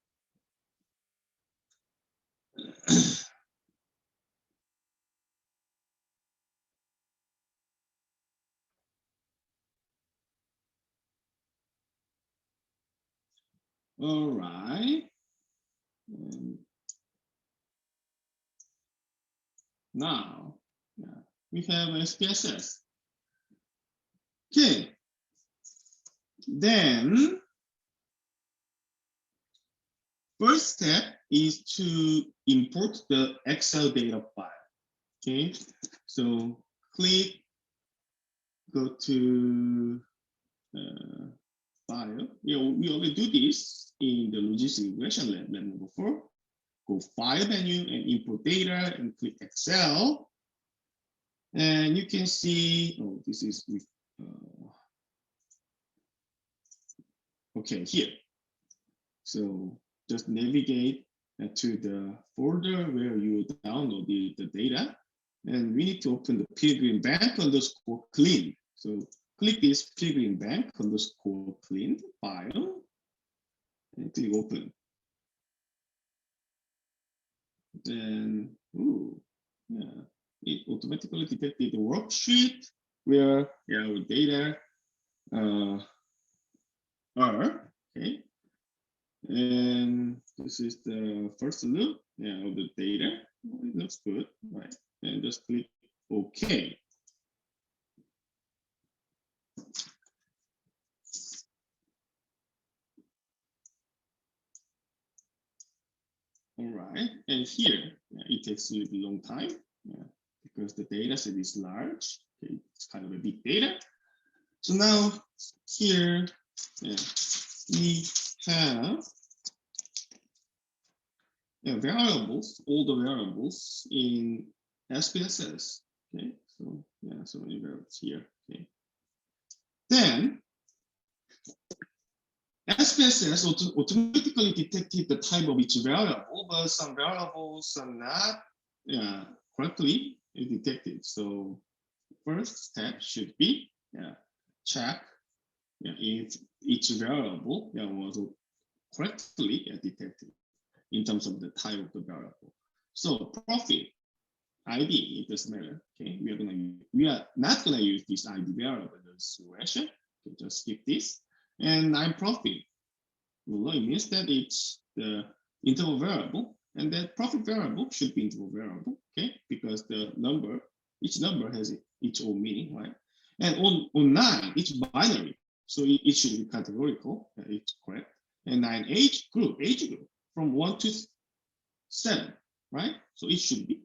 All right. And now, yeah, we have SPSS. Okay. Then, first step is to import the Excel data file. Okay. So go to file. Yeah, we already do this in the logistic regression lab number 4. Go file menu and import data and click Excel. And you can see, this is with, okay, here. So just navigate to the folder where you downloaded the data. And we need to open the Pilgrim Bank underscore clean. So click this Pilgrim Bank underscore clean file and click open. Then, yeah, it automatically detected the worksheet where our data are, okay. And this is the first look of the data. It looks good, right? And just click OK. All right, and here it takes a little long time because the data set is large. Okay, it's kind of a big data. So now here, yeah, we have variables, all the variables in SPSS. Okay, so yeah, so many variables here. Okay, then SPSS automatically detected the type of each variable, but some variables are not correctly detected. So first step should be check if each variable was correctly detected in terms of the type of the variable. So profit ID, it doesn't matter. Okay, we are not gonna use this ID variable in this regression. Okay, just skip this. And I'm profit. Well, it means that it's the interval variable, and that profit variable should be interval variable. Okay, because the number, each number has its own meaning, right? And on 9, it's binary, so it should be categorical. It's correct. And 9 age group from 1 to 7, right? So it should be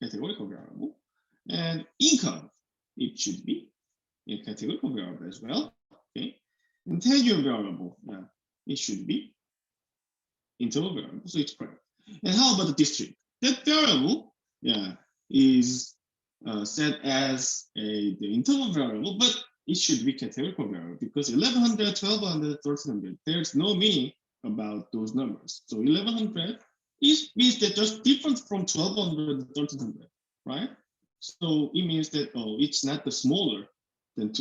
categorical variable. And income, it should be a categorical variable as well. Okay. Integer variable, it should be interval variable, so it's correct. And how about the district? That variable, is set as the interval variable, but it should be categorical variable because 1100, 1200, 1300, there's no meaning about those numbers. So 1100 means that just different from 1200 to 1300, right? So it means that it's not the smaller than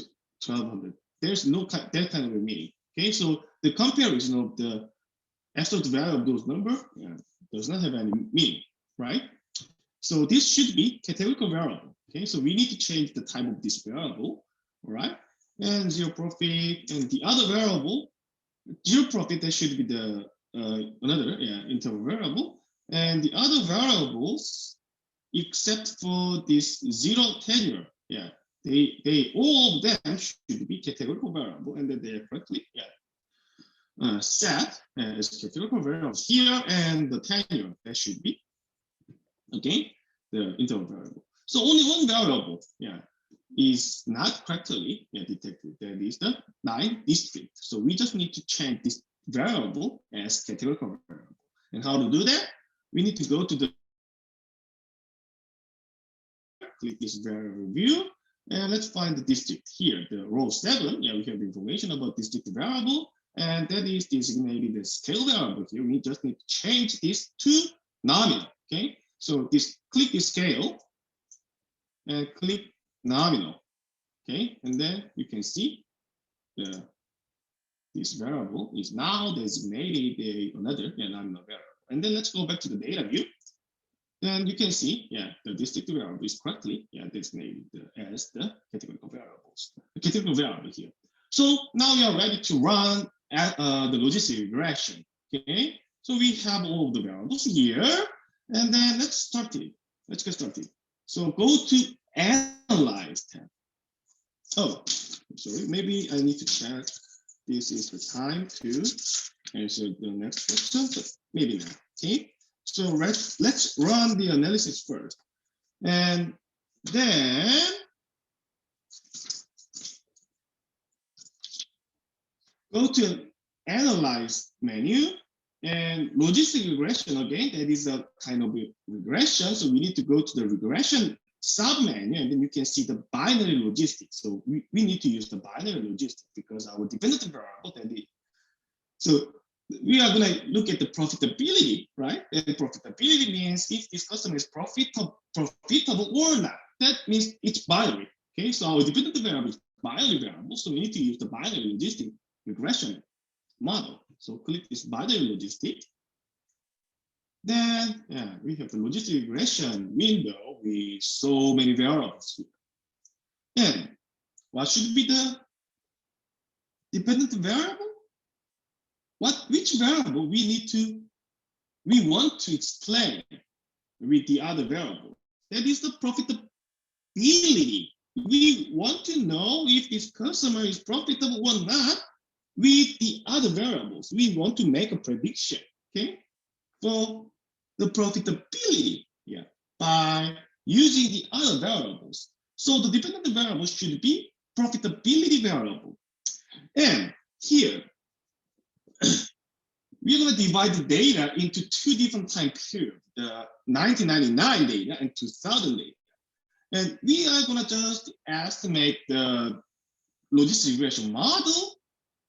1200. There's no that kind of a meaning. Okay, so the comparison of the absolute value of those numbers does not have any meaning, right? So this should be categorical variable. Okay, so we need to change the type of this variable, all right? And zero profit, and the other variable, zero profit, that should be the another interval variable, and the other variables, except for this zero tenure, they all of them should be categorical variable, and then they are correctly set as categorical variables here, and the tenure, that should be the interval variable. So only one variable is not correctly detected, that is the 9 district. So we just need to change this variable as categorical variable. And how to do that? We need to go to the click this variable view, and let's find the district here, the row 7. We have information about district variable, and that is designated the scale variable here. We just need to change this to nominal. Okay, so click this scale and click nominal. Okay, and then you can see this variable is now designated another nominal variable. And then let's go back to the data view. Then you can see, the district variable is correctly designated as the categorical variables, the categorical variable here. So now we are ready to run at the logistic regression. Okay, so we have all of the variables here, and then let's start it. Let's get started. So go to Analyze tab. Oh, sorry, maybe I need to check. This is the time to answer the next question, but maybe not. Okay. So let's run the analysis first, and then go to Analyze menu, and Logistic Regression again. That is a kind of a regression, so we need to go to the Regression sub-menu, and then you can see the binary logistics. So we need to use the binary logistics because our dependent variable that is. So we are going to look at the profitability, right? And profitability means if this customer is profitable or not. That means it's binary. Okay, so our dependent variable is binary variable, so we need to use the binary logistic regression model. So click this binary logistic. Then we have the logistic regression window with so many variables here. And what should be the dependent variable? Which variable we want to explain with the other variable? That is the profitability. We want to know if this customer is profitable or not with the other variables. We want to make a prediction, okay, for the profitability by using the other variables. So the dependent variable should be profitability variable. And here, we're going to divide the data into two different time periods, the 1999 data and 2000 data. And we are going to just estimate the logistic regression model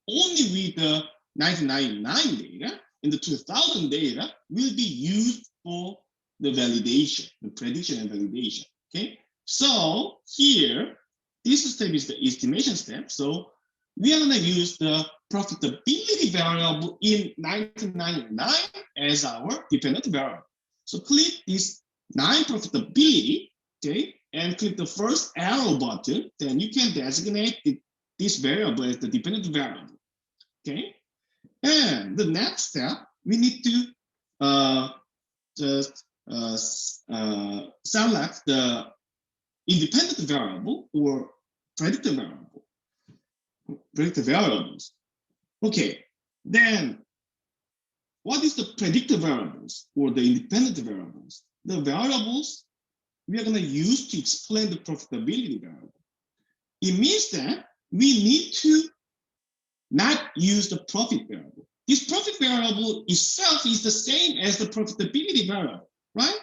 only with the 1999 data, and the 2000 data will be used for the validation, the prediction and validation. Okay, so here, this step is the estimation step. So we are going to use the profitability variable in 1999 as our dependent variable. So click this 9 profitability, okay, and click the first arrow button. Then you can designate this variable as the dependent variable. Okay, and the next step, we need to just select the independent variable or predictor variable, predictor variables. Okay, then what is the predictor variables or the independent variables? The variables we are going to use to explain the profitability variable. It means that we need to not use the profit variable. This profit variable itself is the same as the profitability variable, right?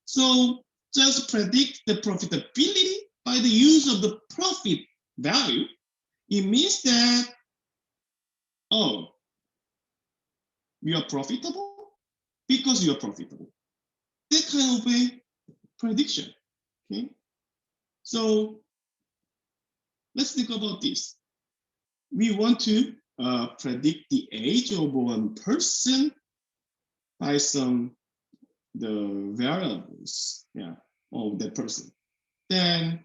So just predict the profitability by the use of the profit value. It means that, oh, we are profitable because you are profitable. That kind of a prediction, okay? So let's think about this. We want to predict the age of one person by the variables, of that person. Then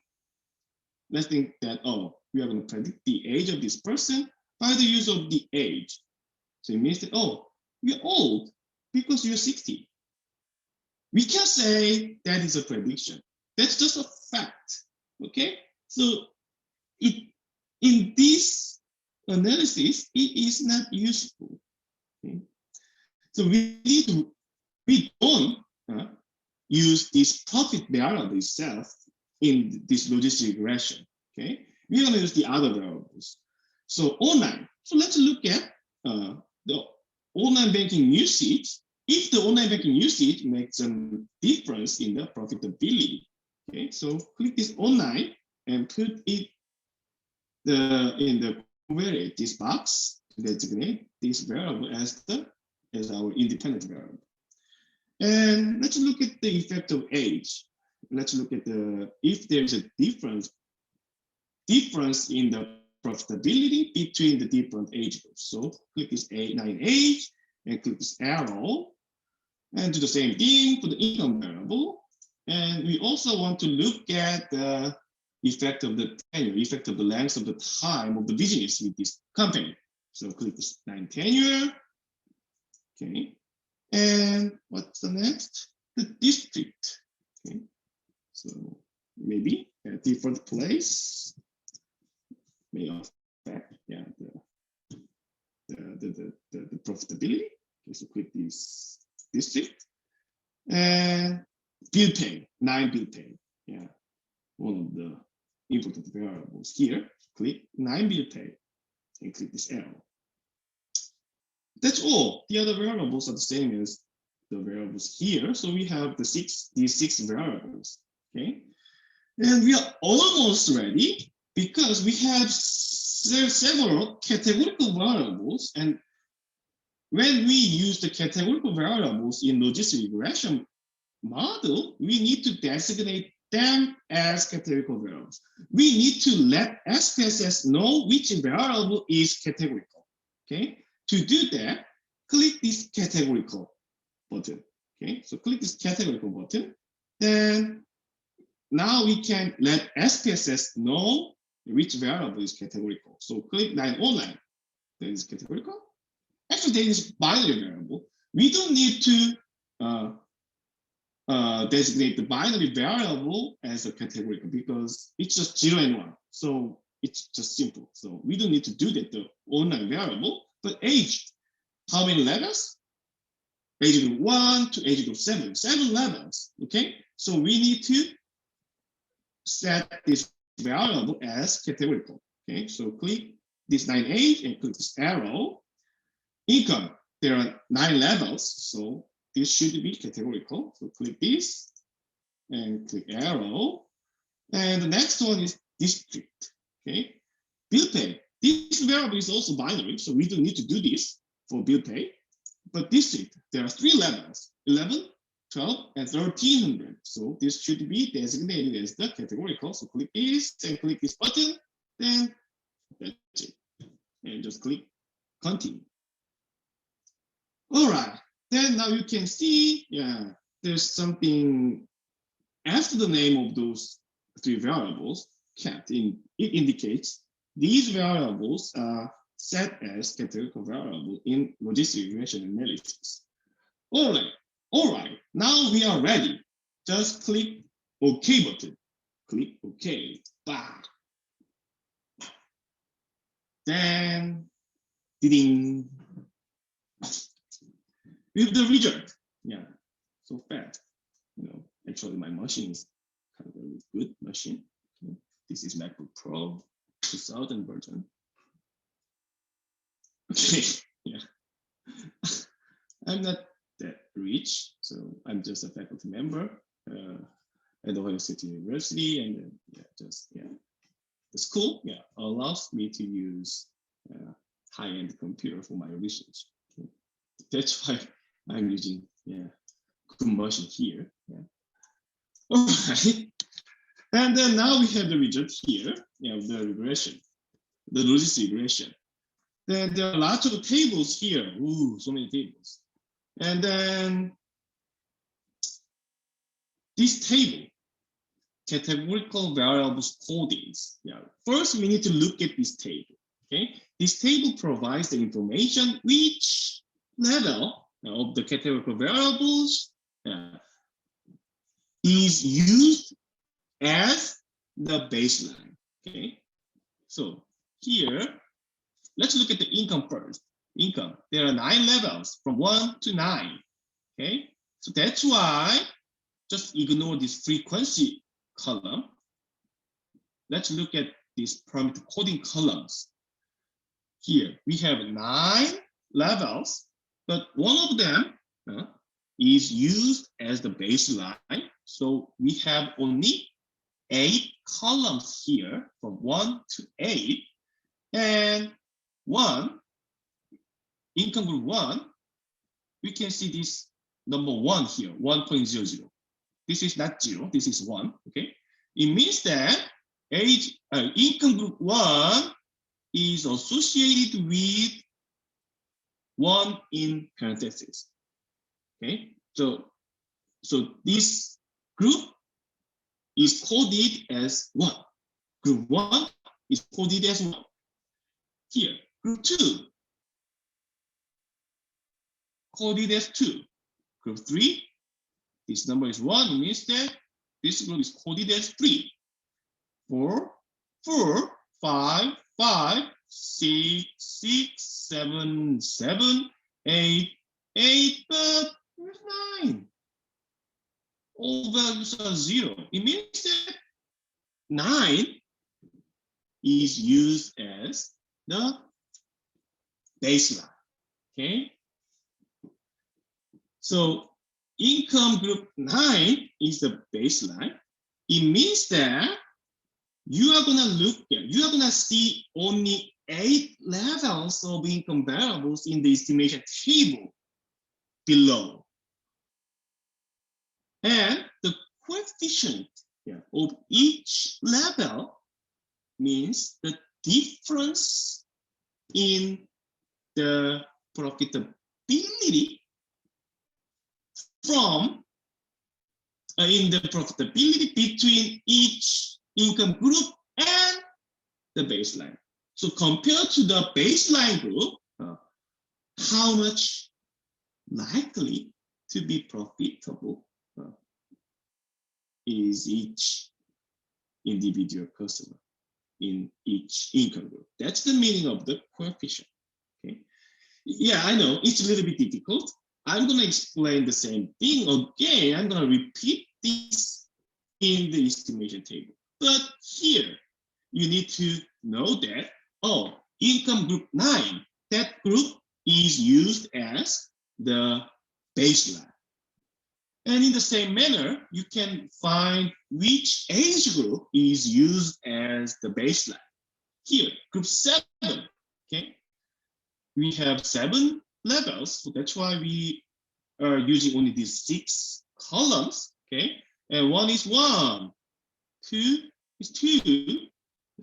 let's think that, oh, we are going to predict the age of this person by the use of the age. So it means that, oh, you're old because you're 60. We can say that is a prediction. That's just a fact, okay? So in this analysis, it is not useful. Okay? So we don't use this profit variable itself in this logistic regression. Okay, we're going to use the other variables. So online. So let's look at the online banking usage. If the online banking usage makes a difference in the profitability. Okay, so click this online and put it in the covariate, this box, to designate this variable as our independent variable. And let's look at the effect of age. Let's look at if there's a difference in the profitability between the different age groups. So click this 9 age and click this arrow and do the same thing for the income variable. And we also want to look at the effect of the tenure, effect of the length of the time of the business with this company. So click this 9 tenure. Okay. And what's the next? The district. Okay. So maybe a different place may affect the profitability. Okay, so click this district and bill pay, 9 bill pay. Yeah, one of the important variables here. Click 9 bill pay and click this arrow. That's all. The other variables are the same as the variables here. So we have these 6 variables. Okay, and we are almost ready because we have several categorical variables. And when we use the categorical variables in logistic regression model, we need to designate them as categorical variables. We need to let SPSS know which variable is categorical. Okay. To do that, click this categorical button. Okay, so click this categorical button. Then now we can let SPSS know which variable is categorical. So click 909. That is categorical. Actually, there is binary variable. We don't need to designate the binary variable as a categorical because it's just 0 and 1. So it's just simple. So we don't need to do that, the online variable. But age, how many levels? Age group 1 to age group 7, 7 levels, okay? So we need to set this variable as categorical. Okay, so click this 9H and click this arrow. Income, there are 9 levels, so this should be categorical. So click this and click arrow. And the next one is district. Okay, bill pay. This variable is also binary, so we don't need to do this for bill pay. But district, there are 3 levels, 11, 12, and 1300. So this should be designated as the categorical. So click this and click this button, then that's it. And just click continue. All right, then now you can see, yeah, there's something after the name of those 3 variables kept in. It indicates these variables are set as categorical variable in logistic regression analysis. All right, now we are ready. Just click OK button. Click OK. Bah. Then, ding. With the result, yeah, so fast. You know, actually my machine is kind of a good machine. Okay. This is MacBook Pro 2000 version. Okay, yeah. I'm not that rich, so I'm just a faculty member at Ohio State University, and the school, yeah, allows me to use high-end computer for my research. Okay. That's why I'm using good machine here. Yeah. All right, and then now we have the result here. The regression, the logistic regression. Then there are lots of tables here. Ooh, so many tables. And then this table, categorical variables codings. Yeah. First, we need to look at this table. Okay, this table provides the information which level of the categorical variables is used as the baseline. Okay, so here, let's look at the income first. Income, there are 9 levels from 1 to 9. Okay, so that's why just ignore this frequency column. Let's look at these parameter coding columns. Here we have 9 levels, but one of them is used as the baseline. So we have only 8 columns here from 1 to 8, and income group 1, we can see this number 1 here, 1.00. This is not 0, this is 1. Okay, it means that income group 1 is associated with 1 in parentheses. Okay, so this group is coded as 1. Group 1 is coded as 1. Here, group 2 coded as 2. Group 3, this number is 1, means that this group is coded as 3. 4, 5, 6, 7, 8, but where's 9? All values are 0. It means that 9 is used as the baseline. Okay, so income group 9 is the baseline. It means that you are gonna see only 8 levels of income variables in the estimation table below. And the coefficient of each level means the difference in the profitability between each income group and the baseline. So compared to the baseline group, how much likely to be profitable is each individual customer in each income group. That's the meaning of the coefficient. Okay. Yeah, I know it's a little bit difficult. I'm going to explain the same thing again. I'm going to repeat this in the estimation table. But here, you need to know that, oh, income group 9, that group is used as the baseline. And in the same manner, you can find which age group is used as the baseline. Here, group 7, okay? We have 7 levels, so that's why we are using only these 6 columns, okay? And 1 is 1, 2 is 2,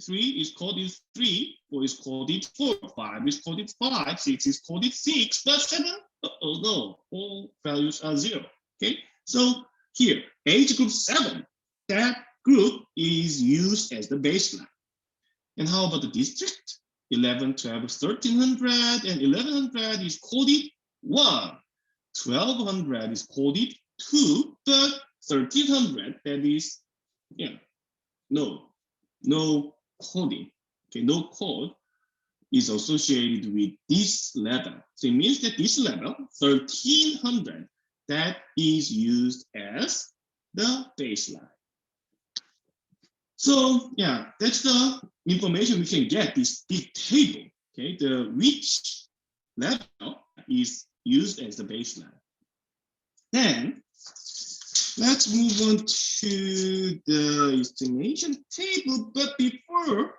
3 is coded 3, 4 is coded 4, 5 is coded 5, 6 is coded 6, but 7, oh no, all values are 0, okay? So here, age group 7, that group is used as the baseline. And how about the district? 11, 12, 1300, and 1100 is coded 1. 1200 is coded 2, but 1300, that is, no coding, okay, no code is associated with this level. So it means that this level, 1300, that is used as the baseline. So yeah, that's the information we can get, this big table, okay, the which level is used as the baseline. Then let's move on to the estimation table. But before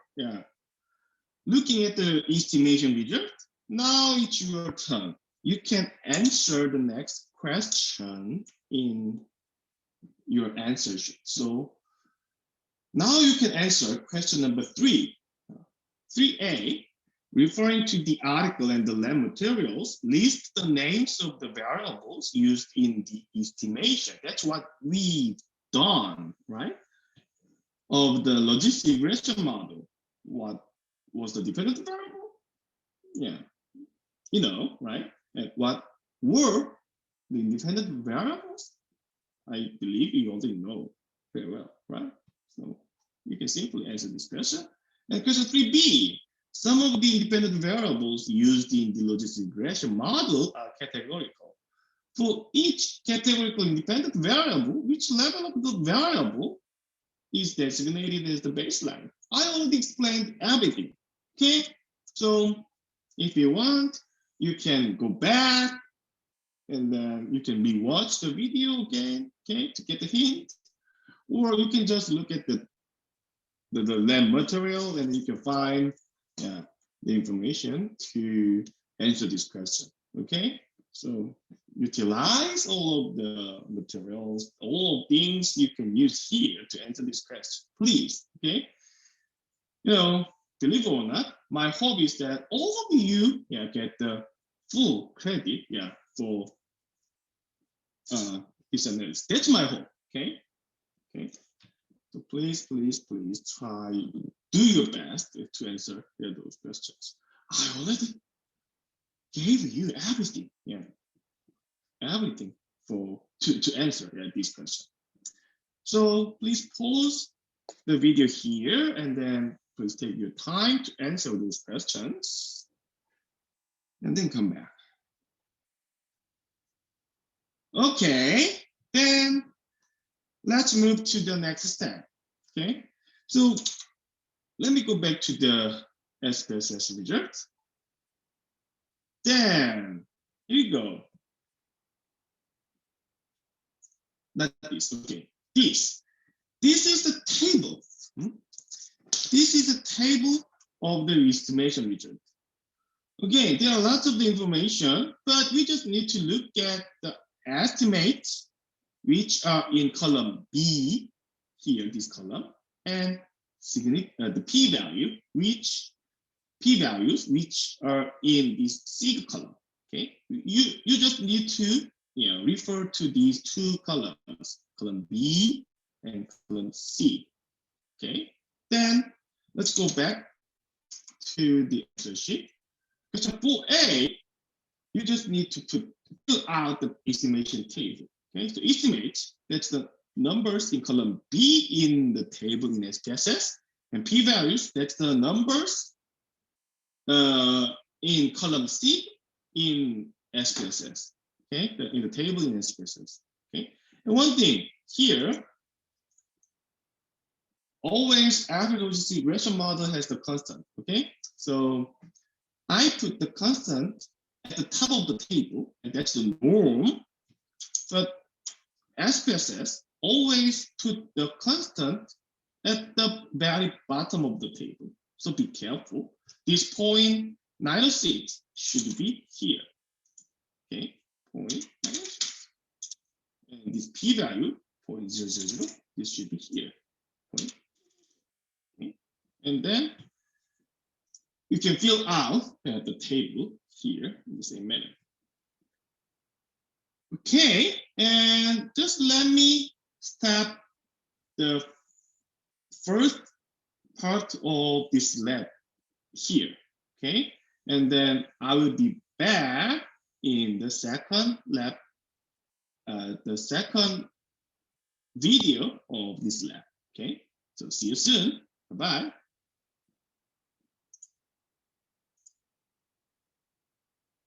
looking at the estimation result, now it's your turn. You can answer the next question in your answer sheet. So now you can answer question number 3. 3A, referring to the article and the lab materials, list the names of the variables used in the estimation. That's what we've done, right? Of the logistic regression model. What was the dependent variable? Yeah, you know, right? And what were the independent variables? I believe you already know very well, right? So you can simply answer this question. And question 3B, some of the independent variables used in the logistic regression model are categorical. For each categorical independent variable, which level of the variable is designated as the baseline? I already explained everything, okay? So if you want, you can go back and then you can rewatch the video again, okay, to get the hint. Or you can just look at the lab material and you can find the information to answer this question, okay? So utilize all of the materials, all of things you can use here to answer this question, please, okay? You know, believe it or not, my hope is that all of you get the full credit for this analysis. That's my hope, okay? Okay. So please, please, please try, do your best to answer those questions. I already gave you everything, everything to answer this question. So please pause the video here and then please take your time to answer those questions and then come back. Okay, then let's move to the next step, okay? So let me go back to the Spss result. Then, here you go. Not this, okay. This is the table. This is a table of the estimation result. Okay, there are lots of the information, but we just need to look at the estimates which are in column B, here, this column, and the p-values, which are in this sig column, okay? You just need to refer to these 2 columns, column B and column C, okay? Then let's go back to the answer sheet. Question 4A, you just need to fill out the estimation table. Okay, so estimate, that's the numbers in column B in the table in Spss, and p-values, that's the numbers in column C in Spss, okay, in the table in Spss, okay? And one thing, here, always every logistic regression model has the constant, okay? So I put the constant at the top of the table, and that's the norm. But SPSS always put the constant at the very bottom of the table. So be careful. This 0.906 should be here. Okay, 0.906. And this p-value, 0.000, this should be here. Okay. And then you can fill out the table here in the same manner. Okay, and just let me start the first part of this lab here, okay? And then I will be back in the second lab, the second video of this lab, okay? So see you soon, bye-bye.